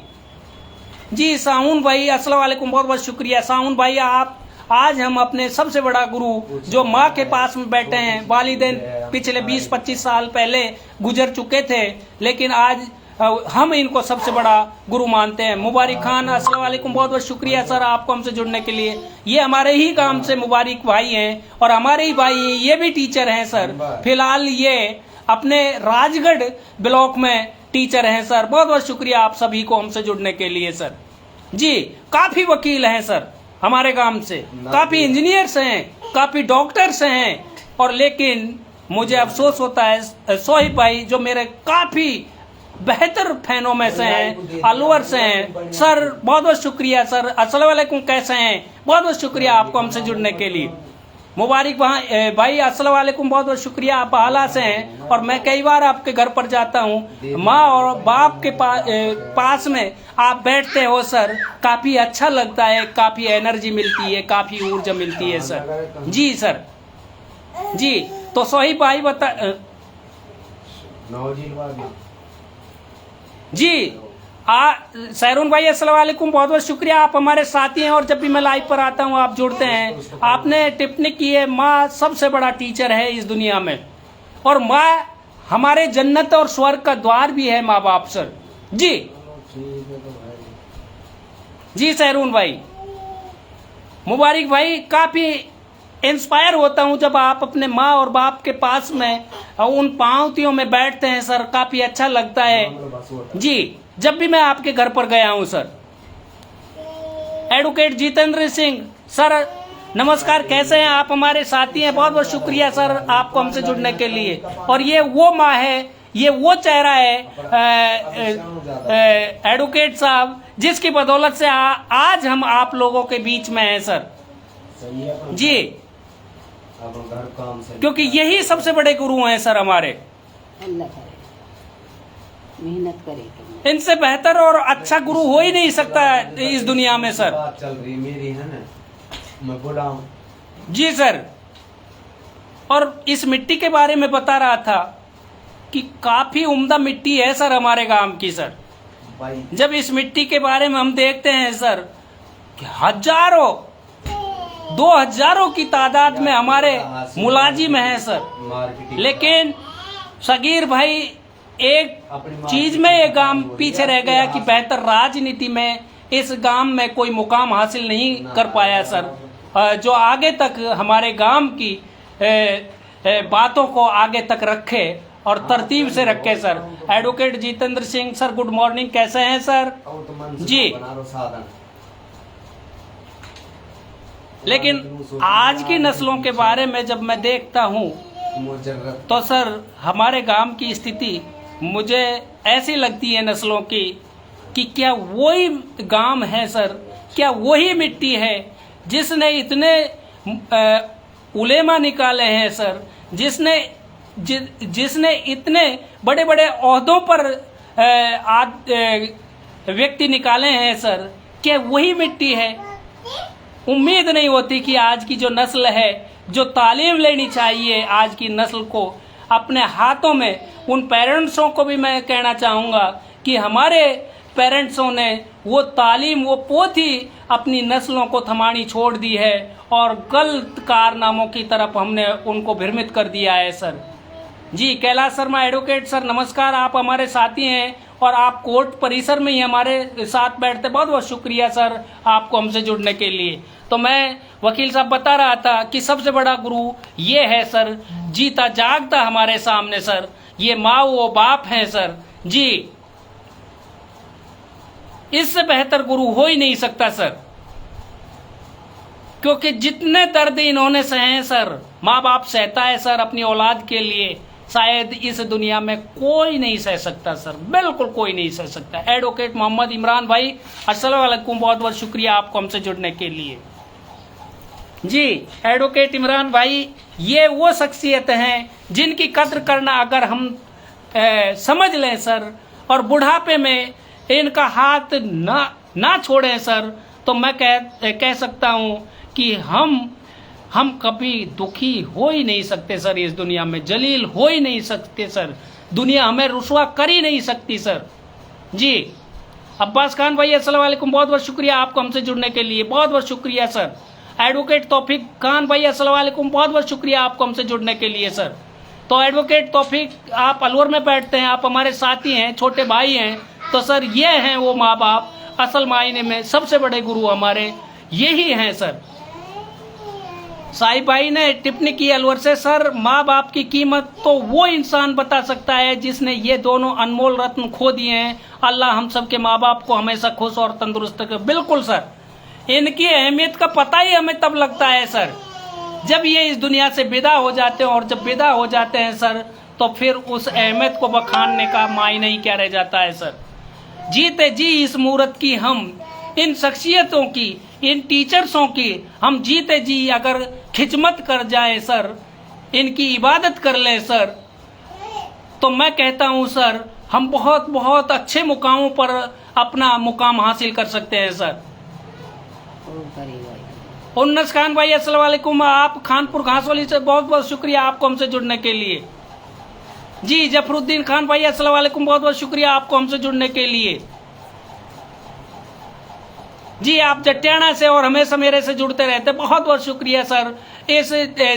जी साउन भाई अस्सलाम वालेकुम, बहुत बहुत शुक्रिया साउन भाई। आप आज हम अपने सबसे बड़ा गुरु जो माँ के पास में बैठे हैं, वालिदैन पिछले 20-25 साल पहले गुजर चुके थे, लेकिन आज हम इनको सबसे बड़ा गुरु मानते हैं। मुबारक खान अस्सलाम वालेकुम, बहुत बहुत शुक्रिया सर आपको हमसे जुड़ने के लिए। ये हमारे ही गांव से मुबारक भाई हैं और हमारे ही भाई हैं, ये भी टीचर हैं सर। फिलहाल ये अपने राजगढ़ ब्लॉक में टीचर हैं सर। बहुत बहुत शुक्रिया आप सभी को हमसे जुड़ने के लिए सर। जी, काफी वकील हैं सर हमारे गांव से, काफी इंजीनियर्स हैं, काफी डॉक्टर्स हैं। और लेकिन मुझे अफसोस होता है सोहिब भाई जो मेरे काफी बेहतर फैनों में से हैं, फॉलोअर से हैं सर। बहुत बहुत शुक्रिया सर। अस्सलाम वालेकुम, कैसे हैं? बहुत बहुत शुक्रिया आपको हमसे जुड़ने के लिए। मुबारक भाई अस्सलाम वालेकुम, बहुत बहुत शुक्रिया। आप आला से हैं और मैं कई बार आपके घर पर जाता हूँ, माँ और बाप के पास में आप बैठते हो सर, काफी अच्छा लगता है, काफी एनर्जी मिलती है, काफी ऊर्जा मिलती है सर। जी सर। जी, तो सोहिब भाई बता जी सैरून भाई अस्सलाम वालेकुम, बहुत बहुत शुक्रिया। आप हमारे साथी हैं और जब भी मैं लाइव पर आता हूं आप जुड़ते हैं। आपने टिप्पणी की है, माँ सबसे बड़ा टीचर है इस दुनिया में और माँ हमारे जन्नत और स्वर्ग का द्वार भी है माँ बाप सर। जी ठीक है तो भाई। जी सहरून भाई, मुबारक भाई, काफी इंस्पायर होता हूं जब आप अपने माँ और बाप के पास में उन पांवतियों में बैठते हैं सर, काफी अच्छा लगता है जी। जब भी मैं आपके घर पर गया हूं sir. Advocate Jitendra Singh sir नमस्कार, कैसे हैं आप? हमारे साथी हैं, बहुत बहुत शुक्रिया सर आपको हमसे जुड़ने के लिए। और ये वो माँ है, ये वो चेहरा है एडवोकेट साहब, जिसकी बदौलत से आज हम आप लोगों के बीच में हैं सर। सही है जी, अब घर काम से, क्योंकि यही सबसे बड़े गुरु हैं सर हमारे। अल्लाह करे, मेहनत करे तुम। इनसे बेहतर और अच्छा गुरु हो ही नहीं सकता इस दुनिया में सर। बात चल रही मेरी है ना, मैं बोला हूँ जी सर। और इस मिट्टी के बारे में बता रहा था कि काफी उम्दा मिट्टी है सर हमारे गांव की सर। भाई। जब इस मिट्टी के बारे में हम देखते हैं सर कि हजारों 2000 की तादाद में हमारे मुलाजिम हैं सर, लेकिन सगीर भाई एक चीज में ये गांव पीछे रह गया कि बेहतर राजनीति में इस गांव में कोई मुकाम हासिल नहीं कर पाया सर, जो आगे तक हमारे गांव की बातों को आगे तक रखे और तरतीब से रखे sir. Advocate Jitendra Singh sir, good morning, कैसे हैं सर? जी, लेकिन आज की नस्लों के बारे में जब मैं देखता हूँ तो सर हमारे गांव की स्थिति मुझे ऐसी लगती है नस्लों की कि क्या वही गांव है सर, क्या वही मिट्टी है जिसने इतने उलेमा निकाले हैं सर, जिसने इतने बड़े बड़े ओहदों पर व्यक्ति निकाले हैं सर, क्या वही मिट्टी है? उम्मीद नहीं होती कि आज की जो नस्ल है, जो तालीम लेनी चाहिए आज की नस्ल को अपने हाथों में, उन पेरेंट्सों को भी मैं कहना चाहूँगा कि हमारे पेरेंट्सों ने वो तालीम, वो पोथी अपनी नस्लों को थमानी छोड़ दी है और गलत कारनामों की तरफ हमने उनको भ्रमित कर दिया है सर। जी, कैलाश शर्मा एडवोकेट सर नमस्कार, आप हमारे साथी हैं और आप कोर्ट परिसर में ही हमारे साथ बैठते, बहुत बहुत शुक्रिया सर आपको हमसे जुड़ने के लिए। तो मैं वकील साहब बता रहा था कि सबसे बड़ा गुरु ये है सर, जीता जागता हमारे सामने सर, ये माँ वो बाप हैं सर। जी, इससे बेहतर गुरु हो ही नहीं सकता सर, क्योंकि जितने दर्द इन्होंने सहे सर, माँ बाप सहता है सर अपनी औलाद के लिए, शायद इस दुनिया में कोई नहीं सह सकता सर, बिल्कुल कोई नहीं सह सकता। एडवोकेट मोहम्मद इमरान भाई अस्सलाम वालेकुम, बहुत बहुत शुक्रिया आपको हमसे जुड़ने के लिए। जी, एडवोकेट इमरान भाई ये वो शख्सियत हैं जिनकी कद्र करना अगर हम समझ लें सर, और बुढ़ापे में इनका हाथ ना छोड़ें सर, तो मैं कह सकता हूँ कि हम कभी दुखी हो ही नहीं सकते सर, इस दुनिया में जलील हो ही नहीं सकते सर, दुनिया हमें रुसवा कर ही नहीं सकती सर। जी, अब्बास खान भाई अस्सलाम वालेकुम, बहुत बहुत शुक्रिया आपको हमसे जुड़ने के लिए, बहुत बहुत शुक्रिया सर। एडवोकेट तौफीक खान भाई अस्सलाम वालेकुम, बहुत बहुत शुक्रिया आपको हमसे जुड़ने के लिए सर। तो एडवोकेट तौफीक आप अलवर में बैठते हैं, आप हमारे साथी हैं, छोटे भाई हैं, तो सर ये हैं वो माँ बाप, असल मायने में सबसे बड़े गुरु हमारे यही हैं सर। साहिब भाई ने टिप्पणी की अलवर से, सर माँ बाप की कीमत तो वो इंसान बता सकता है जिसने ये दोनों अनमोल रत्न खो दिए हैं। अल्लाह हम सब के माँ बाप को हमेशा खुश और तंदुरुस्त करे। बिल्कुल सर, इनकी अहमियत का पता ही हमें तब लगता है सर जब ये इस दुनिया से विदा हो जाते हैं, और जब विदा हो जाते हैं सर तो फिर उस अहमियत को बखानने का मायने ही क्या रह जाता है सर। जीते जी इस मूरत की हम, इन शख्सियतों की, इन टीचर्सों की हम जीते जी अगर खिदमत कर जाए सर, इनकी इबादत कर ले सर, तो मैं कहता हूँ सर हम बहुत बहुत अच्छे मुकामों पर अपना मुकाम हासिल कर सकते हैं सर। उन्नस खान भाई अस्सलाम वालेकुम, आप खानपुर घासवाली से, बहुत बहुत शुक्रिया आपको हमसे जुड़ने के लिए। जी, जफरुद्दीन खान भाई अस्सलाम वालेकुम, बहुत बहुत शुक्रिया आपको हमसे जुड़ने के लिए। जी, आप जटियाना से और हमेशा मेरे से जुड़ते रहते, बहुत बहुत शुक्रिया सर। इस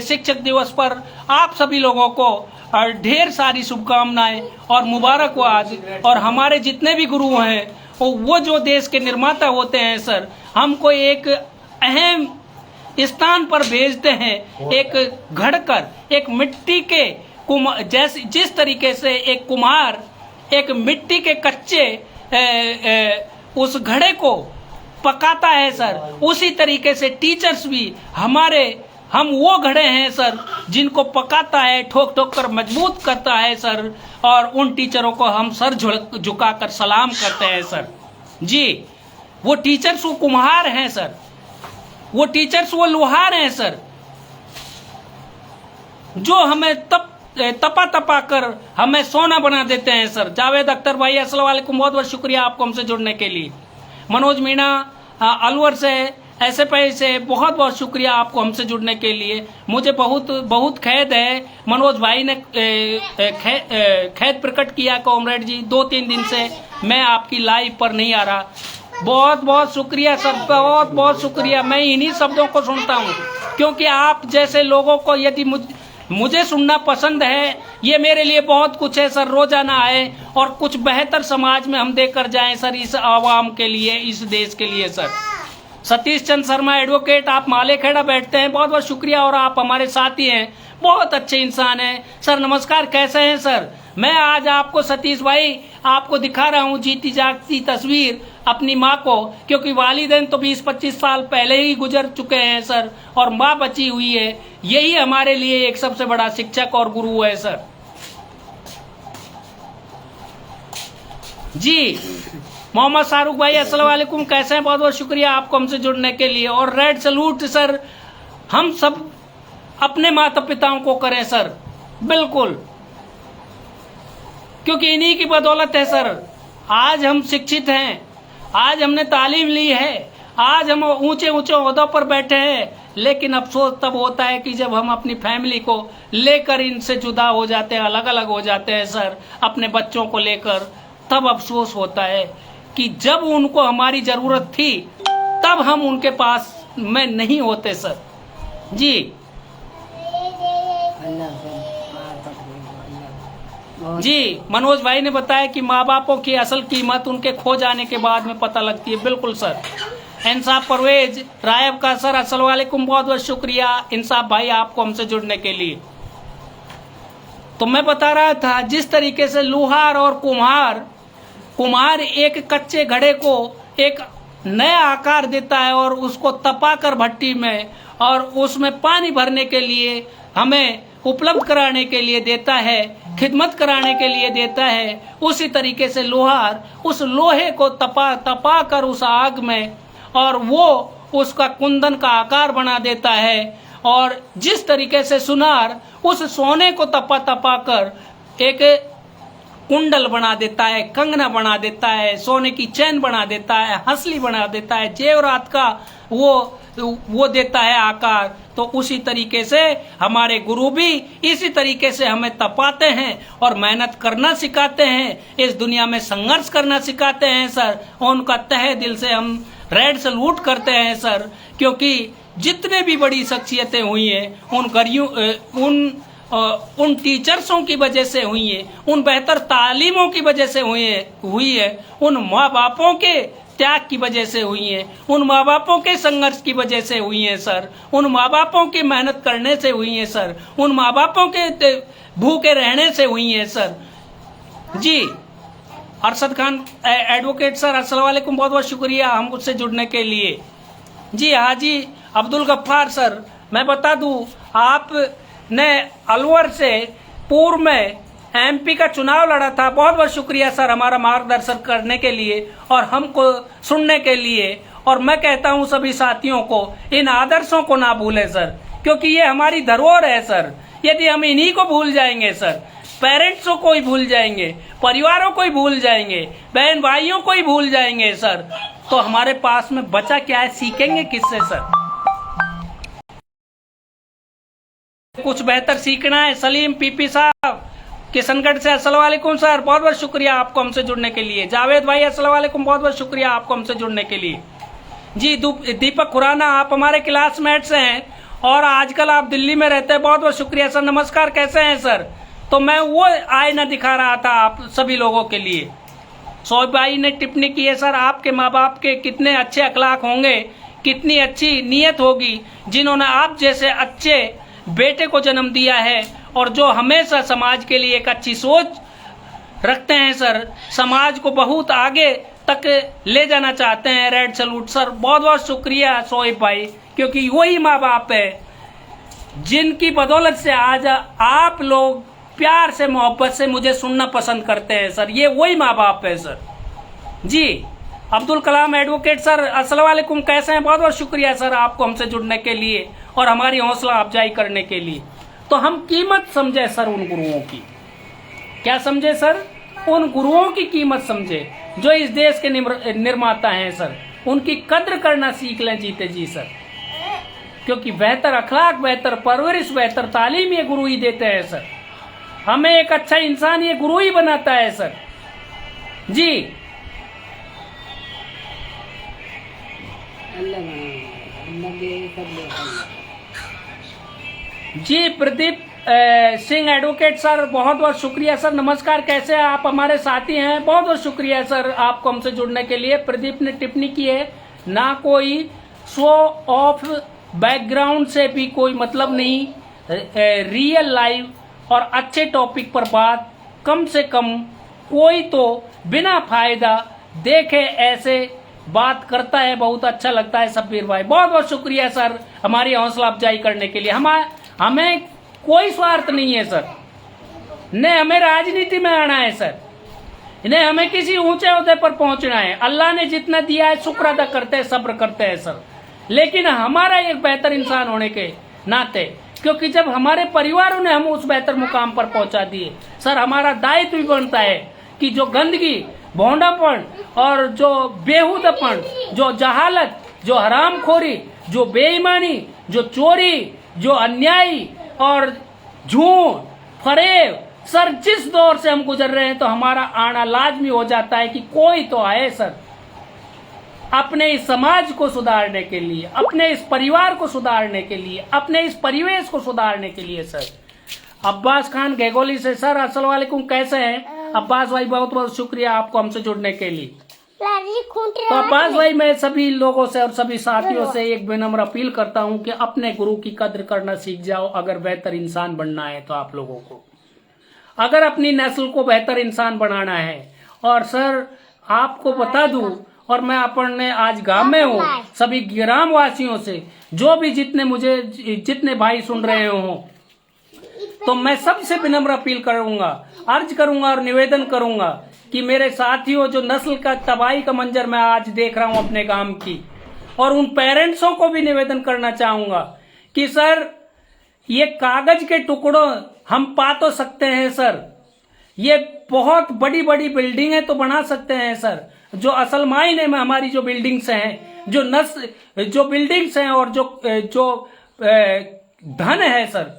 शिक्षक दिवस पर आप सभी लोगों को और ढेर सारी शुभकामनाएं और मुबारकबाद। और हमारे जितने भी गुरु हैं वो जो देश के निर्माता होते हैं सर, हमको एक अहम स्थान पर भेजते हैं, एक घड़कर, एक मिट्टी के जैसे जिस तरीके से एक कुम्हार एक मिट्टी के कच्चे उस घड़े को पकाता है सर, उसी तरीके से टीचर्स भी हम वो घड़े हैं सर जिनको पकाता है, ठोक ठोक कर मजबूत करता है सर। और उन टीचरों को हम सर झुकाकर सलाम करते हैं सर। जी, वो टीचर्स वो कुम्हार हैं सर, वो टीचर्स वो लोहार हैं सर, जो हमें तपा कर हमें सोना बना देते हैं सर। जावेद अख्तर भाई अस्सलाम वालेकुम, बहुत बहुत शुक्रिया आपको हमसे जुड़ने के लिए। मनोज मीणा अलवर से, ऐसे पैसे बहुत बहुत शुक्रिया आपको हमसे जुड़ने के लिए। मुझे बहुत खेद है, मनोज भाई ने खेद प्रकट किया कॉमरेड जी, 2-3 दिन से मैं आपकी लाइव पर नहीं आ रहा। बहुत बहुत शुक्रिया सर, बहुत बहुत शुक्रिया। मैं इन्हीं शब्दों को सुनता हूँ, क्योंकि आप जैसे लोगों को यदि मुझे सुनना पसंद है, ये मेरे लिए बहुत कुछ है सर। रोजाना आए और कुछ बेहतर समाज में हम देकर जाएं सर, इस आवाम के लिए, इस देश के लिए सर। सतीश चंद शर्मा एडवोकेट, आप मालेखेड़ा बैठते हैं, बहुत बहुत शुक्रिया। और आप हमारे साथी हैं, बहुत अच्छे इंसान हैं सर। नमस्कार, कैसे हैं सर? मैं आज आपको सतीश भाई आपको दिखा रहा हूँ जीती जागती तस्वीर अपनी माँ को, क्योंकि वालिदैन तो 20-25 साल पहले ही गुजर चुके हैं सर, और माँ बची हुई है। यही हमारे लिए एक सबसे बड़ा शिक्षक और गुरु है सर। जी, मोहम्मद शाहरुख भाई अस्सलाम वालेकुम, कैसे हैं? बहुत बहुत शुक्रिया आपको हमसे जुड़ने के लिए। और रेड सलूट सर, हम सब अपने माता पिताओं को करें सर, बिल्कुल, क्योंकि इन्हीं की बदौलत है सर आज हम शिक्षित हैं, आज हमने तालीम ली है, आज हम ऊंचे ऊंचे ओहदों पर बैठे हैं। लेकिन अफसोस तब होता है कि जब हम अपनी फैमिली को लेकर इनसे जुदा हो जाते हैं, अलग अलग हो जाते हैं सर, अपने बच्चों को लेकर, तब अफसोस होता है कि जब उनको हमारी जरूरत थी तब हम उनके पास में नहीं होते सर। जी जी, मनोज भाई ने बताया कि माँ बापों की असल कीमत उनके खो जाने के बाद में पता लगती है। बिल्कुल सर। इंसाफ परवेज रायब का सर अस्सलाम वालेकुम, बहुत बहुत शुक्रिया इंसाफ भाई आपको हमसे जुड़ने के लिए। तो मैं बता रहा था जिस तरीके से लोहार और कुम्हार एक कच्चे घड़े को एक नया आकार देता है और उसको तपाकर भट्टी में और उसमें पानी भरने के लिए हमें उपलब्ध कराने के लिए देता है, खिदमत कराने के लिए देता है, उसी तरीके से लोहार उस लोहे को तपा कर उस आग में और वो उसका कुंदन का आकार बना देता है। और जिस तरीके से सुनार उस सोने को तपा कर एक कुंडल बना देता है, कंगना बना देता है, सोने की चैन बना देता है, हंसली बना देता है, जेवरात का वो देता है आकार। तो उसी तरीके से हमारे गुरु भी इसी तरीके से हमें तपाते हैं और मेहनत करना सिखाते हैं, इस दुनिया में संघर्ष करना सिखाते हैं सर। उनका तहे दिल से हम रेड सलूट करते हैं सर, क्योंकि जितने भी बड़ी शख्सियतें हुई हैं उन टीचर्सों की वजह से हुई है, उन बेहतर तालीमों की वजह से हुई है, उन माँ बापों के त्याग की वजह से हुई है, उन माँ बापों के संघर्ष की वजह से हुई है सर, उन माँ बापों की मेहनत करने से हुई है सर, उन माँ बापों के भूखे रहने से हुई है सर। जी, अरशद खान एडवोकेट सर अस्सलाम वालेकुम, बहुत बहुत शुक्रिया हम मुझसे जुड़ने के लिए। जी हाजी अब्दुल गफ्फार सर, मैं बता दूं आपने अलवर से पूर्व में एमपी का चुनाव लड़ा था। बहुत बहुत शुक्रिया सर हमारा मार्गदर्शन करने के लिए और हमको सुनने के लिए। और मैं कहता हूं सभी साथियों को इन आदर्शों को ना भूलें सर, क्योंकि ये हमारी धरोहर है सर। यदि हम इन्हीं को भूल जाएंगे सर, पेरेंट्सों को ही भूल जाएंगे, परिवारों को ही भूल जाएंगे, बहन भाइयों को ही भूल जाएंगे सर, तो हमारे पास में बचा क्या है? सीखेंगे किससे सर? कुछ बेहतर सीखना है। सलीम पीपी साहब किशनगढ़ से अस्सलाम वालेकुम सर, बहुत बहुत शुक्रिया आपको हमसे जुड़ने के लिए। जावेद भाई अस्सलाम वालेकुम, बहुत बहुत शुक्रिया आपको हमसे जुड़ने के लिए। जी दीपक खुराना, आप हमारे क्लासमेट्स हैं और आजकल आप दिल्ली में रहते हैं, बहुत बहुत शुक्रिया सर। नमस्कार, कैसे हैं सर? तो मैं वो आईना दिखा रहा था आप सभी लोगों के लिए। शोएब भाई ने टिप्पणी की है, सर आपके माँ बाप के कितने अच्छे अखलाक होंगे, कितनी अच्छी नीयत होगी जिन्होंने आप जैसे अच्छे बेटे को जन्म दिया है और जो हमेशा समाज के लिए एक अच्छी सोच रखते हैं सर, समाज को बहुत आगे तक ले जाना चाहते हैं। रेड सैल्यूट सर, बहुत बहुत शुक्रिया शोएब भाई, क्योंकि वही माँ बाप है जिनकी बदौलत से आज आप लोग प्यार से मोहब्बत से मुझे सुनना पसंद करते हैं सर। ये वही माँ बाप है सर। जी अब्दुल कलाम एडवोकेट सर, अस्सलाम वालेकुम, कैसे हैं? बहुत बहुत शुक्रिया सर आपको हमसे जुड़ने के लिए और हमारी हौसला अफजाई करने के लिए। तो हम कीमत समझे सर उन गुरुओं की, क्या समझे सर? उन गुरुओं की कीमत समझे जो इस देश के निर्माता हैं सर। उनकी कद्र करना सीख लें जीते जी सर, क्योंकि बेहतर अखलाक, बेहतर परवरिश, बेहतर तालीम ये गुरु ही देते हैं सर। हमें एक अच्छा इंसान ये गुरु ही बनाता है सर। जी जी प्रदीप सिंह एडवोकेट सर, बहुत बहुत शुक्रिया सर। नमस्कार, कैसे हैं आप? हमारे साथी हैं, बहुत बहुत शुक्रिया सर आपको हमसे जुड़ने के लिए। प्रदीप ने टिप्पणी की है, ना कोई शो ऑफ बैकग्राउंड से भी कोई मतलब नहीं, रियल लाइफ और अच्छे टॉपिक पर बात, कम से कम कोई तो बिना फायदा देखे ऐसे बात करता है, बहुत अच्छा लगता है शब्बीर भाई। बहुत बहुत शुक्रिया सर हमारी हौसला अफजाई करने के लिए। हमें कोई स्वार्थ नहीं है सर, न हमें राजनीति में आना है सर, न हमें किसी ऊंचे ओहदे पर पहुंचना है। अल्लाह ने जितना दिया है शुक्र अदा करते हैं, सब्र करते हैं सर। लेकिन हमारा एक बेहतर इंसान होने के नाते, क्योंकि जब हमारे परिवारों ने हम उस बेहतर मुकाम पर पहुंचा दिए सर, हमारा दायित्व भी बनता है कि जो गंदगी, भोंडापन और जो बेहुदापन, जो जहालत, जो हरामखोरी, जो बेईमानी, जो चोरी, जो अन्याय और झूठ, फरेब सर, जिस दौर से हम गुजर रहे हैं, तो हमारा आना लाजमी हो जाता है कि कोई तो आए सर अपने इस समाज को सुधारने के लिए, अपने इस परिवार को सुधारने के लिए, अपने इस परिवेश को सुधारने के लिए सर। अब्बास खान घेगोली से, सर अस्सलाम वालेकुम, कैसे हैं? अब्बास भाई बहुत बहुत शुक्रिया आपको हमसे जुड़ने के लिए। तो अब्बास भाई, मैं सभी लोगों से और सभी साथियों से एक विनम्र अपील करता हूं कि अपने गुरु की कद्र करना सीख जाओ। अगर बेहतर इंसान बनना है तो आप लोगों को, अगर अपनी नस्ल को बेहतर इंसान बनाना है, और सर आपको बता दूं, और मैं अपने आज गांव में हूँ, सभी ग्राम वासियों से, जो भी जितने भाई सुन रहे हो, तो मैं सबसे विनम्र अपील करूंगा, अर्ज करूंगा और निवेदन करूंगा कि मेरे साथियों, जो नस्ल का तबाही का मंजर मैं आज देख रहा हूं अपने गांव की, और उन पेरेंट्सों को भी निवेदन करना चाहूंगा कि सर ये कागज के टुकड़ों हम पा तो सकते हैं सर, ये बहुत बड़ी बड़ी बिल्डिंगें तो बना सकते हैं सर, जो असल मायने में हमारी जो बिल्डिंग्स हैं, जो बिल्डिंग्स हैं और जो धन है सर,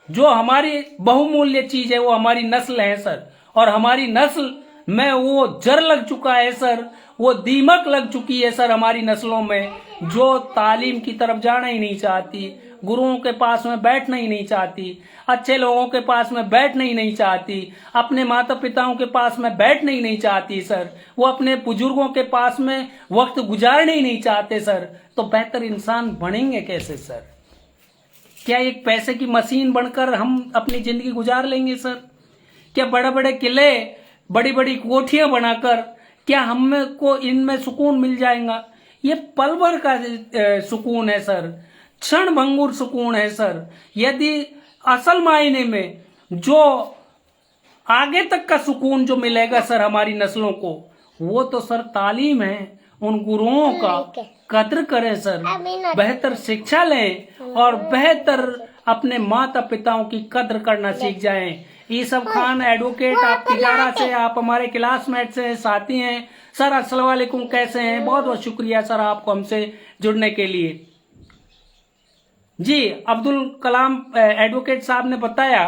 जो हमारी बहुमूल्य चीज है, वो हमारी नस्ल है सर। और हमारी नस्ल में वो जर लग चुका है सर, वो दीमक लग चुकी है सर हमारी नस्लों में, जो तालीम की तरफ जाना ही नहीं चाहती, गुरुओं के पास में बैठना ही नहीं चाहती, अच्छे लोगों के पास में बैठना ही नहीं चाहती, अपने माता पिताओं के पास में बैठना ही नहीं चाहती सर, वो अपने बुजुर्गों के पास में वक्त गुजारना ही नहीं चाहते सर। तो बेहतर इंसान बनेंगे कैसे सर? क्या एक पैसे की मशीन बनकर हम अपनी जिंदगी गुजार लेंगे सर? क्या बड़े बड़े किले, बड़ी बड़ी कोठियां बनाकर क्या हमको इनमें सुकून मिल जाएगा? ये पल भर का सुकून है सर, क्षण भंगुर सुकून है सर। यदि असल मायने में जो आगे तक का सुकून जो मिलेगा सर हमारी नस्लों को, वो तो सर तालीम है। उन गुरुओं का कद्र करें सर, बेहतर शिक्षा लें और बेहतर अपने माता पिताओं की कद्र करना सीख जाएं। ईसब खान एडवोकेट, आप तिजारा से, आप हमारे क्लासमेट से, साथी हैं सर। अस्सलाम वालेकुम, कैसे हैं? बहुत बहुत शुक्रिया सर आपको हमसे जुड़ने के लिए। जी अब्दुल कलाम एडवोकेट साहब ने बताया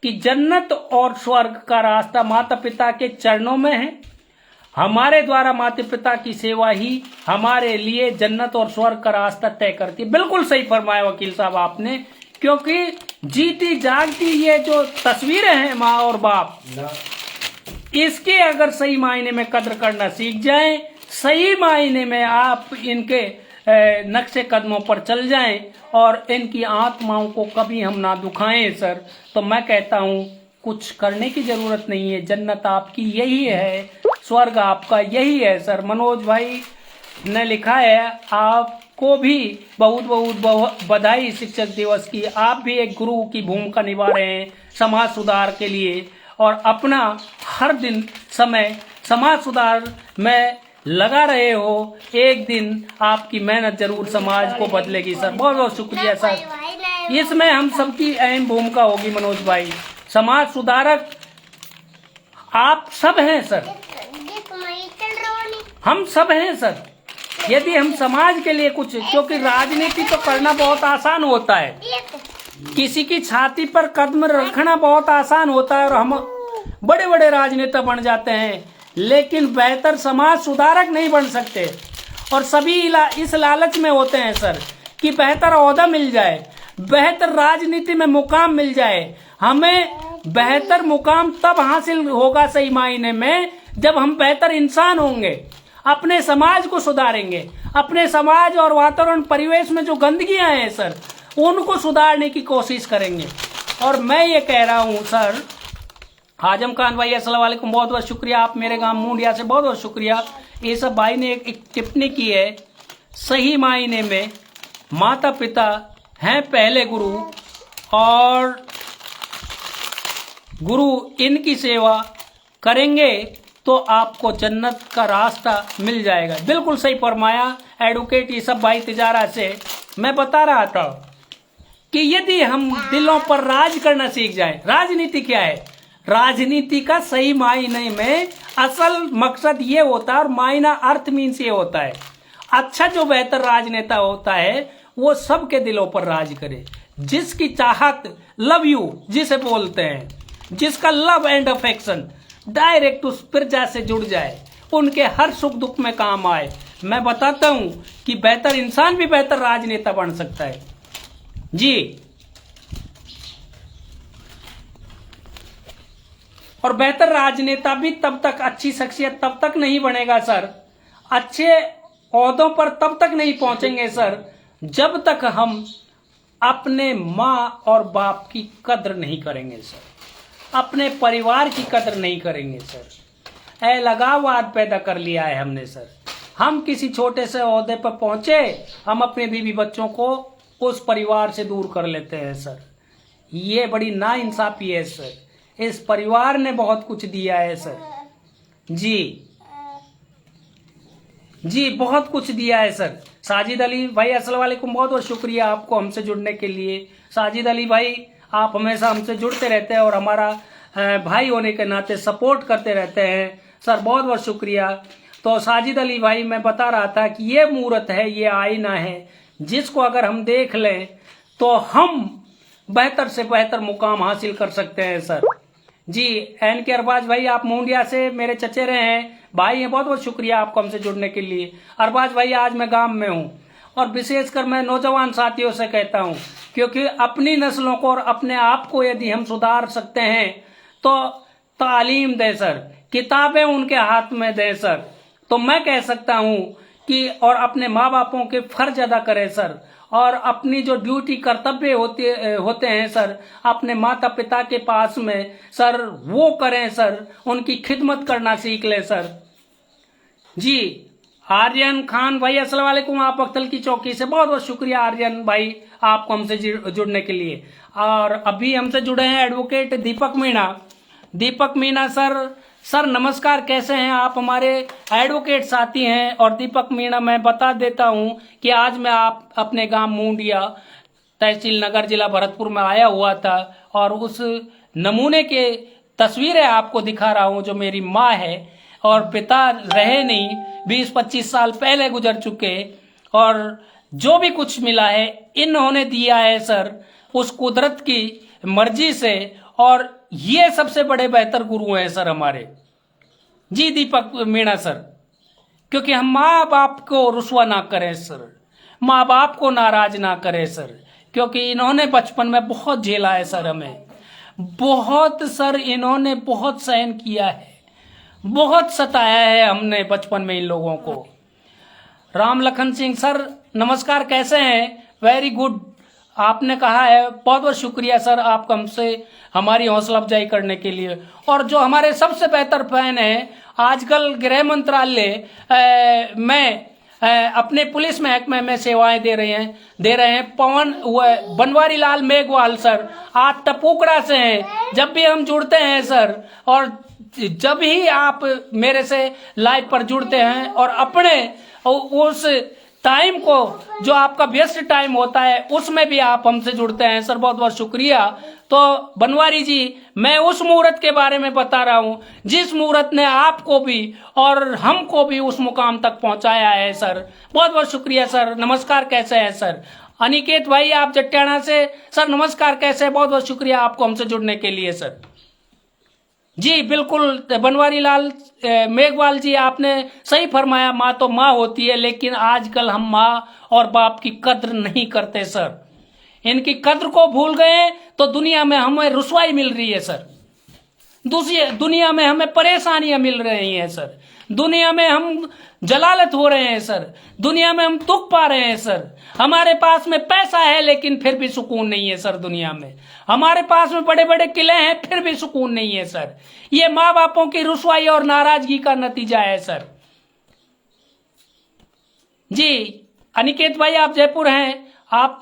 कि जन्नत और स्वर्ग का रास्ता माता पिता के चरणों में है। हमारे द्वारा माता पिता की सेवा ही हमारे लिए जन्नत और स्वर्ग का रास्ता तय करती है। बिल्कुल सही फरमाया वकील साहब आपने, क्योंकि जीती जागती ये जो तस्वीरें हैं माँ और बाप, इसके अगर सही मायने में कद्र करना सीख जाएं, सही मायने में आप इनके नक्शे कदमों पर चल जाएं और इनकी आत्माओं को कभी हम ना दुखाएं सर, तो मैं कहता हूं कुछ करने की जरूरत नहीं है। जन्नत आपकी यही है, स्वर्ग आपका यही है सर। मनोज भाई ने लिखा है, आपको भी बहुत बहुत बधाई शिक्षक दिवस की। आप भी एक गुरु की भूमिका निभा रहे हैं समाज सुधार के लिए और अपना हर दिन समय समाज सुधार में लगा रहे हो। एक दिन आपकी मेहनत जरूर समाज को बदलेगी सर। बहुत बहुत शुक्रिया सर। इसमें हम सबकी अहम भूमिका होगी मनोज भाई। समाज सुधारक आप सब हैं सर, हम सब हैं सर। यदि हम समाज के लिए कुछ, क्योंकि राजनीति तो करना बहुत आसान होता है, किसी की छाती पर कदम रखना बहुत आसान होता है और हम बड़े बड़े राजनेता बन जाते हैं, लेकिन बेहतर समाज सुधारक नहीं बन सकते। और सभी इस लालच में होते हैं सर कि बेहतर ओहदा मिल जाए, बेहतर राजनीति में मुकाम मिल जाए। हमें बेहतर मुकाम तब हासिल होगा सही मायने में जब हम बेहतर इंसान होंगे, अपने समाज को सुधारेंगे, अपने समाज और वातावरण परिवेश में जो गंदगियां हैं सर उनको सुधारने की कोशिश करेंगे। और मैं ये कह रहा हूं सर, आजम खान भाई अस्सलाम वालेकुम, बहुत बहुत शुक्रिया। आप मेरे गांव मुंडिया से बहुत बहुत शुक्रिया। ये सब भाई ने एक टिप्पणी की है, सही मायने में माता पिता हैं पहले गुरु और गुरु इनकी सेवा करेंगे तो आपको जन्नत का रास्ता मिल जाएगा। बिल्कुल सही फरमाया एडवोकेट ये सब भाई तिजारा से। मैं बता रहा था कि यदि हम दिलों पर राज करना सीख जाएं, राजनीति क्या है, राजनीति का सही मायने में असल मकसद ये होता है और मायना अर्थ मीन्स ये होता है, अच्छा जो बेहतर राजनेता होता है वो सबके दिलों पर राज करे, जिसकी चाहत लव यू जिसे बोलते हैं, जिसका लव एंड अफेक्शन डायरेक्ट उस प्रजा से जुड़ जाए, उनके हर सुख दुख में काम आए। मैं बताता हूं कि बेहतर इंसान भी बेहतर राजनेता बन सकता है जी। और बेहतर राजनेता भी तब तक, अच्छी शख्सियत तब तक नहीं बनेगा सर, अच्छे ओहदों पर तब तक नहीं पहुंचेंगे सर जब तक हम अपने माँ और बाप की कद्र नहीं करेंगे सर, अपने परिवार की कद्र नहीं करेंगे सर। लगाववाद पैदा कर लिया है हमने सर। हम किसी छोटे से ओहदे पर पहुंचे, हम अपने बीवी बच्चों को उस परिवार से दूर कर लेते हैं सर। ये बड़ी नाइंसाफी है सर। इस परिवार ने बहुत कुछ दिया है सर जी, जी बहुत कुछ दिया है सर। साजिद अली भाई अस्सलाम वालेकुम, बहुत बहुत शुक्रिया आपको हमसे जुड़ने के लिए। साजिद अली भाई आप हमेशा हमसे जुड़ते रहते हैं और हमारा भाई होने के नाते सपोर्ट करते रहते हैं सर, बहुत बहुत शुक्रिया। तो साजिद अली भाई मैं बता रहा था कि ये मूर्त है, ये आईना है, जिसको अगर हम देख लें तो हम बेहतर से बेहतर मुकाम हासिल कर सकते हैं सर जी। एन के अरबाज भाई आप मुंडिया से मेरे चचेरे हैं, भाई हैं, बहुत बहुत शुक्रिया आपको हमसे जुड़ने के लिए। अरबाज भाई आज मैं गांव में हूं और विशेषकर मैं नौजवान साथियों से कहता हूं, क्योंकि अपनी नस्लों को और अपने आप को यदि हम सुधार सकते हैं तो तालीम दें सर, किताबें उनके हाथ में दें सर। तो मैं कह सकता हूं कि और अपने माँ बापों के फर्ज अदा करें सर, और अपनी जो ड्यूटी कर्तव्य होते हैं सर अपने माता पिता के पास में सर वो करें सर, उनकी खिदमत करना सीख लें सर जी। आर्यन खान भाई अस्सलाम वालेकुम, आप अख्तल की चौकी से, बहुत बहुत शुक्रिया आर्यन भाई आपको हमसे जुड़ने के लिए। और अभी हमसे जुड़े हैं एडवोकेट दीपक मीणा। दीपक मीणा सर नमस्कार, कैसे हैं आप? हमारे एडवोकेट साथी हैं। और दीपक मीणा मैं बता देता हूं कि आज मैं आप अपने गांव मुंडिया तहसील नगर जिला भरतपुर में आया हुआ था और उस नमूने के तस्वीरें आपको दिखा रहा हूं जो मेरी माँ है और पिता रहे नहीं, 20-25 साल पहले गुजर चुके, और जो भी कुछ मिला है इन्होंने दिया है सर उस कुदरत की मर्जी से, और ये सबसे बड़े बेहतर गुरु हैं सर हमारे जी दीपक मीणा सर। क्योंकि हम माँ बाप को रुस्वा ना करें सर, माँ बाप को नाराज ना करें सर, क्योंकि इन्होंने बचपन में बहुत झेला है सर, हमें बहुत सर इन्होंने बहुत सहन किया है, बहुत सताया है हमने बचपन में इन लोगों को। राम लखन सिंह सर नमस्कार, कैसे हैं? वेरी गुड, आपने कहा है, बहुत बहुत शुक्रिया सर आपका हमसे हमारी हौसला अफजाई करने के लिए। और जो हमारे सबसे बेहतर फैन है, आजकल गृह मंत्रालय में अपने पुलिस महकमे में सेवाएं दे रहे हैं बनवारी लाल मेघवाल सर, आप टपूकड़ा से हैं। जब भी हम जुड़ते हैं सर, और जब ही आप मेरे से लाइव पर जुड़ते हैं और अपने उस टाइम को, जो आपका व्यस्त टाइम होता है, उसमें भी आप हमसे जुड़ते हैं सर, बहुत बहुत शुक्रिया। तो बनवारी जी, मैं उस मुहूर्त के बारे में बता रहा हूं जिस मुहूर्त ने आपको भी और हमको भी उस मुकाम तक पहुंचाया है सर, बहुत बहुत शुक्रिया सर। नमस्कार, कैसे हैं सर? अनिकेत भाई आप जट्टाना से, सर नमस्कार, कैसे हैं? बहुत बहुत शुक्रिया आपको हमसे जुड़ने के लिए सर। जी बिल्कुल बनवारी लाल मेघवाल जी, आपने सही फरमाया, माँ तो माँ होती है, लेकिन आजकल हम माँ और बाप की कद्र नहीं करते सर। इनकी कद्र को भूल गए तो दुनिया में हमें रुसवाई मिल रही है सर, दुनिया में हमें परेशानियां मिल रही हैं सर, दुनिया में हम जलालत हो रहे हैं सर, दुनिया में हम दुख पा रहे हैं सर। हमारे पास में पैसा है लेकिन फिर भी सुकून नहीं है सर दुनिया में। हमारे पास में बड़े बड़े किले हैं फिर भी सुकून नहीं है सर। ये माँ बापों की रुसवाई और नाराजगी का नतीजा है सर। जी अनिकेत भाई आप जयपुर हैं, आप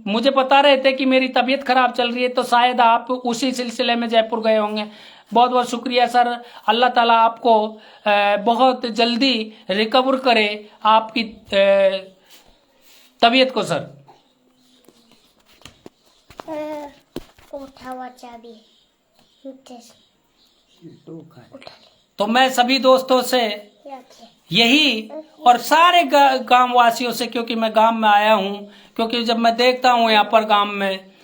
मुझे बता रहे थे कि मेरी तबीयत खराब चल रही है, तो शायद आप उसी सिलसिले में जयपुर गए होंगे। बहुत बहुत शुक्रिया सर, अल्लाह ताला आपको बहुत जल्दी रिकवर करे आपकी तबीयत को सर। उठावा चाबी तो मैं सभी दोस्तों से यही और सारे गांव वासियों से, क्योंकि मैं गांव में आया हूं, क्योंकि जब मैं देखता हूं यहाँ पर गांव में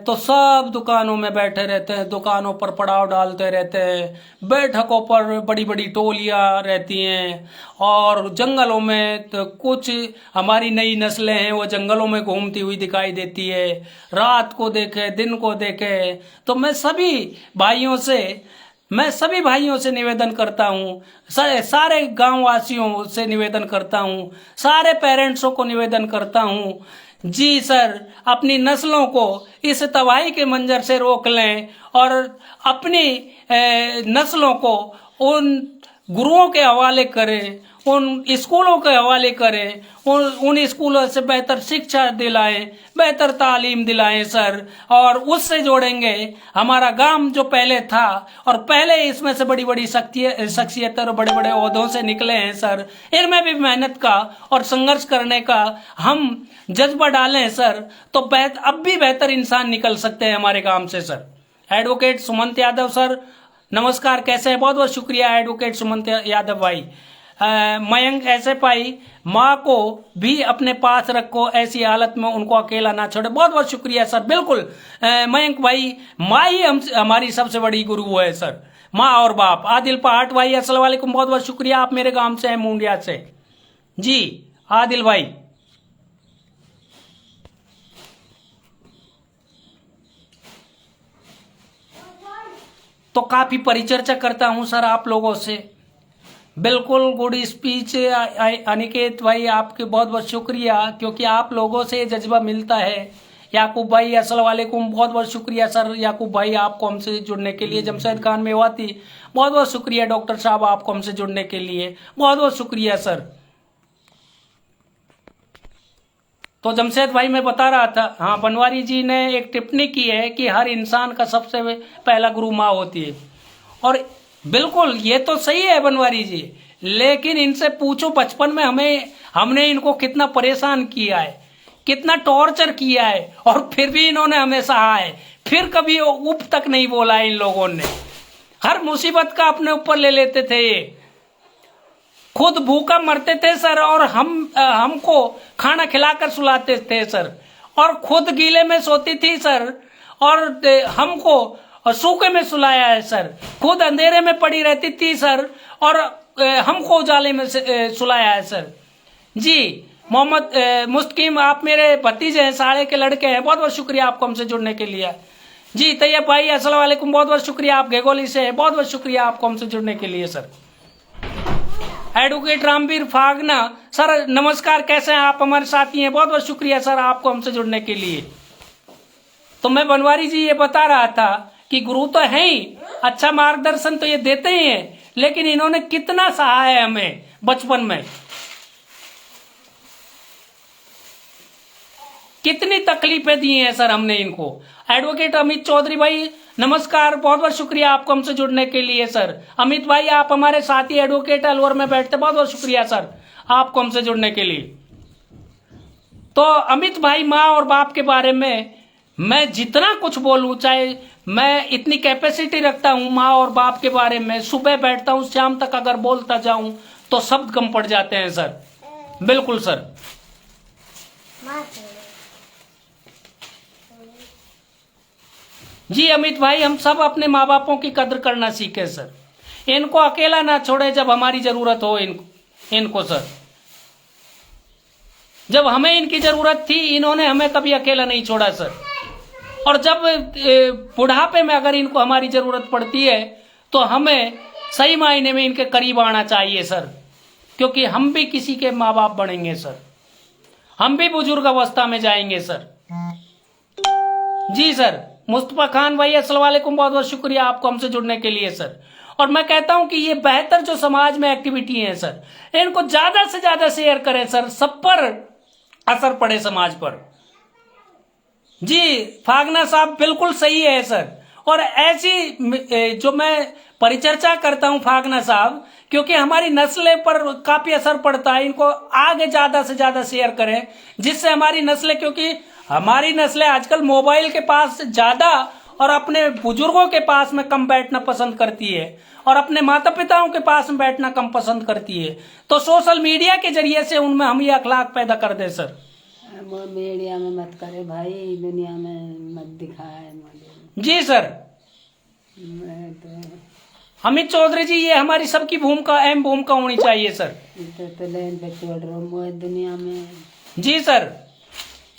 तो सब दुकानों में बैठे रहते हैं, दुकानों पर पड़ाव डालते रहते हैं, बैठकों पर बड़ी बड़ी टोलियां रहती हैं, और जंगलों में तो कुछ हमारी नई नस्लें हैं वो जंगलों में घूमती हुई दिखाई देती है, रात को देखे दिन को देखे। तो मैं सभी भाइयों से निवेदन करता हूँ, सारे गांव वासियों से निवेदन करता हूँ, सारे पेरेंट्सों को निवेदन करता हूँ, जी सर अपनी नस्लों को इस तबाही के मंजर से रोक लें और अपनी नस्लों को उन गुरुओं के हवाले करें, उन स्कूलों के हवाले करें, उन स्कूलों से बेहतर शिक्षा दिलाएं, बेहतर तालीम दिलाएं सर, और उससे जोड़ेंगे हमारा गांव जो पहले था, और पहले इसमें से बड़ी बड़ी शख्सियत और बड़े बड़े ओहदों से निकले हैं सर। इनमें भी मेहनत का और संघर्ष करने का हम जज्बा डालें सर, तो अब भी बेहतर इंसान निकल सकते हैं हमारे गांव से sir. Advocate Sumant Yadav sir नमस्कार, कैसे हैं? बहुत बहुत शुक्रिया एडवोकेट सुमंत यादव भाई। मयंक ऐसे पाई, माँ को भी अपने पास रखो, ऐसी हालत में उनको अकेला ना छोड़े, बहुत बहुत शुक्रिया सर। बिल्कुल मयंक भाई, माँ ही हमारी सबसे बड़ी गुरु है सर, माँ और बाप। आदिल पहाट भाई अस्सलाम वालेकुम, बहुत बहुत शुक्रिया, आप मेरे गांव से हैं मुंडिया से। जी आदिल भाई, तो काफी परिचर्चा करता हूं सर आप लोगों से। बिल्कुल गुड स्पीच अनिकेत भाई, आपके बहुत बहुत शुक्रिया, क्योंकि आप लोगों से जज्बा मिलता है। याकूब भाई अस्सलाम वालेकुम, बहुत बहुत शुक्रिया सर याकूब भाई आपको हमसे जुड़ने के लिए। जमशेद खान मेवाती बहुत बहुत शुक्रिया डॉक्टर साहब आपको हमसे जुड़ने के लिए, बहुत बहुत शुक्रिया सर। तो जमशेद भाई मैं बता रहा था, हाँ बनवारी जी ने एक टिप्पणी की है कि हर इंसान का सबसे पहला गुरु माँ होती है, और बिल्कुल ये तो सही है बनवारी जी, लेकिन इनसे पूछो बचपन में हमने इनको कितना परेशान किया है, कितना टॉर्चर किया है, और फिर भी इन्होंने हमें सहा है, फिर कभी उप तक नहीं बोला है इन लोगों ने। हर मुसीबत का अपने ऊपर ले लेते थे, खुद भूखा मरते थे सर, और हमको खाना खिलाकर सुलाते थे सर, और खुद गीले में सोती थी सर, और हमको सूखे में सुलाया है सर, खुद अंधेरे में पड़ी रहती थी सर, और हमको उजाले में सुलाया है सर। जी मोहम्मद मुस्तकीम, आप मेरे भतीजे हैं, साले के लड़के हैं, बहुत बहुत शुक्रिया आपको हमसे जुड़ने के लिए। जी तैयब भाई अस्सलाम वालेकुम, बहुत बहुत शुक्रिया, आप घेगोली से हैं, बहुत बहुत शुक्रिया आपको हमसे जुड़ने के लिए sir. Advocate Ramveer Phagna sir नमस्कार, कैसे हैं आप, हमारे साथी हैं, बहुत बहुत शुक्रिया सर आपको हमसे जुड़ने के लिए। तो मैं बनवारी जी ये बता रहा था कि गुरु तो है ही, अच्छा मार्गदर्शन तो ये देते ही हैं, लेकिन इन्होंने कितना सहा है हमें बचपन में, कितनी तकलीफें दी हैं सर हमने इनको। एडवोकेट अमित चौधरी भाई नमस्कार, बहुत बहुत शुक्रिया आपको हमसे जुड़ने के लिए सर। अमित भाई आप हमारे साथी एडवोकेट अलवर में बैठते, बहुत बहुत शुक्रिया सर आपको हमसे जुड़ने के लिए। तो अमित भाई, माँ और बाप के बारे में मैं जितना कुछ बोलूं, चाहे मैं इतनी कैपेसिटी रखता हूं माँ और बाप के बारे में, सुबह बैठता हूं शाम तक अगर बोलता जाऊं तो शब्द कम पड़ जाते हैं सर। बिल्कुल सर। जी अमित भाई, हम सब अपने माँ बापों की कदर करना सीखे सर, इनको अकेला ना छोड़े जब हमारी जरूरत हो इनको सर। जब हमें इनकी जरूरत थी इन्होंने हमें कभी अकेला नहीं छोड़ा सर, और जब बुढ़ापे में अगर इनको हमारी जरूरत पड़ती है तो हमें सही मायने में इनके करीब आना चाहिए सर, क्योंकि हम भी किसी के माँ बाप बनेंगे सर, हम भी बुजुर्ग अवस्था में जाएंगे सर। जी सर। मुस्तफा खान भाई अस्सलाम वालेकुम, बहुत बहुत शुक्रिया आपको हमसे जुड़ने के लिए सर। और मैं कहता हूं कि ये बेहतर जो समाज में एक्टिविटी है सर, इनको ज्यादा से ज्यादा शेयर करें सर, सब पर असर पड़े समाज पर। जी फागना साहब बिल्कुल सही है सर, और ऐसी जो मैं परिचर्चा करता हूं फागना साहब, क्योंकि हमारी नस्लें पर काफी असर पड़ता है, इनको आगे ज्यादा से ज्यादा शेयर करें, जिससे हमारी नस्लें, क्योंकि हमारी नस्लें आजकल मोबाइल के पास ज्यादा और अपने बुजुर्गों के पास में कम बैठना पसंद करती है, और अपने माता पिताओं के पास में बैठना कम पसंद करती है। तो सोशल मीडिया के जरिए से उनमें हम ये अखलाक पैदा कर दे सर। वो मीडिया में मत करे भाई, दुनिया में मत दिखाए मुझे। जी सर। मैं अमित चौधरी जी, ये हमारी सबकी भूमिका, अहम भूमिका होनी चाहिए सर। तो लाइन पे छोड़ रहा हूँ दुनिया में। जी सर,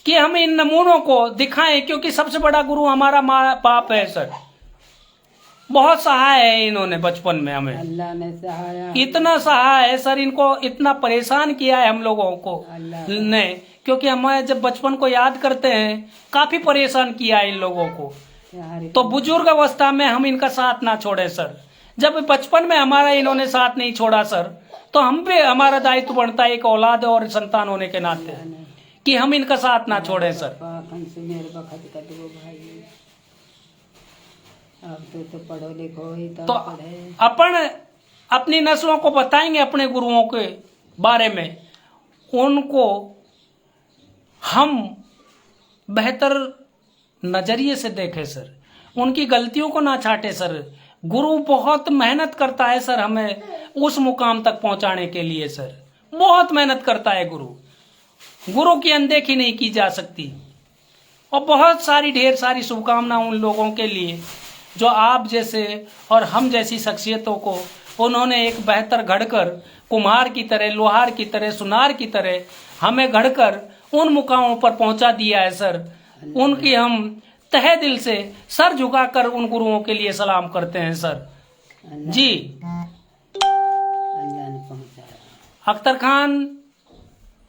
कि हम इन नमूनों को दिखाएं, क्योंकि सबसे बड़ा गुरु हमारा माँ बाप है सर। बहुत सहाय है इन्होंने बचपन में हमें, अल्लाह ने सहाया, इतना सहाय है सर, इनको इतना परेशान किया है हम लोगों को ने, क्योंकि हमें जब बचपन को याद करते हैं काफी परेशान किया है इन लोगों को। तो बुजुर्ग अवस्था में हम इनका साथ ना छोड़े सर। जब बचपन में हमारा इन्होंने साथ नहीं छोड़ा सर, तो हम भी, हमारा दायित्व बनता है एक औलाद और संतान होने के नाते कि हम इनका साथ ना छोड़े सर। अब तो पढ़ो लिखो ही तो अपन अपनी नस्लों को बताएंगे अपने गुरुओं के बारे में, उनको हम बेहतर नजरिए से देखें सर, उनकी गलतियों को ना छाटे सर। गुरु बहुत मेहनत करता है सर हमें उस मुकाम तक पहुंचाने के लिए सर, बहुत मेहनत करता है गुरु। गुरु की अनदेखी नहीं की जा सकती। और बहुत सारी, ढेर सारी शुभकामनाएं उन लोगों के लिए जो आप जैसे और हम जैसी शख्सियतों को उन्होंने एक बेहतर घड़कर, कुम्हार की तरह, लोहार की तरह, सुनार की तरह हमें घड़कर उन मुकामों पर पहुंचा दिया है सर। उनकी हम तहे दिल से सर झुकाकर उन गुरुओं के लिए सलाम करते हैं सर। जी अख्तर खान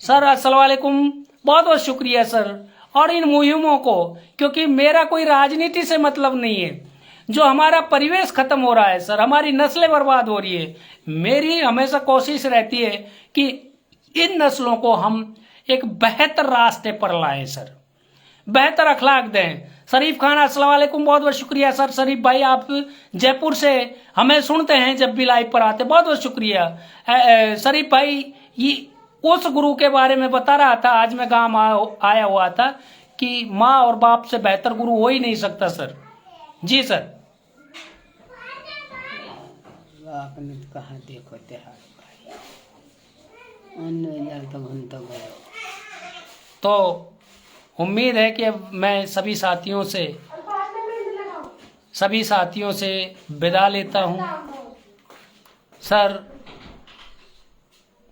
सर अस्सलाम वालेकुम, बहुत बहुत शुक्रिया सर। और इन मुहिमों को, क्योंकि मेरा कोई राजनीति से मतलब नहीं है, जो हमारा परिवेश खत्म हो रहा है सर, हमारी नस्लें बर्बाद हो रही है, मेरी हमेशा कोशिश रहती है कि इन नस्लों को हम एक बेहतर रास्ते पर लाएं सर, बेहतर अखलाक दें। शरीफ खान अस्सलाम वालेकुम, बहुत बहुत शुक्रिया सर। शरीफ भाई आप जयपुर से हमें सुनते हैं जब भी लाइव पर आते, बहुत बहुत शुक्रिया। शरीफ भाई ये उस गुरु के बारे में बता रहा था, आज मैं गांव आया हुआ था, कि माँ और बाप से बेहतर गुरु हो ही नहीं सकता सर। जी सर। आपने कहा देखो त्योहार भाई तो उम्मीद है कि अब मैं सभी साथियों से विदा लेता हूं सर।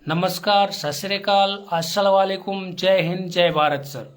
नमस्कार, सत श्री अकाल, अस्सलाम वालेकुम, जय हिंद, जय भारत सर।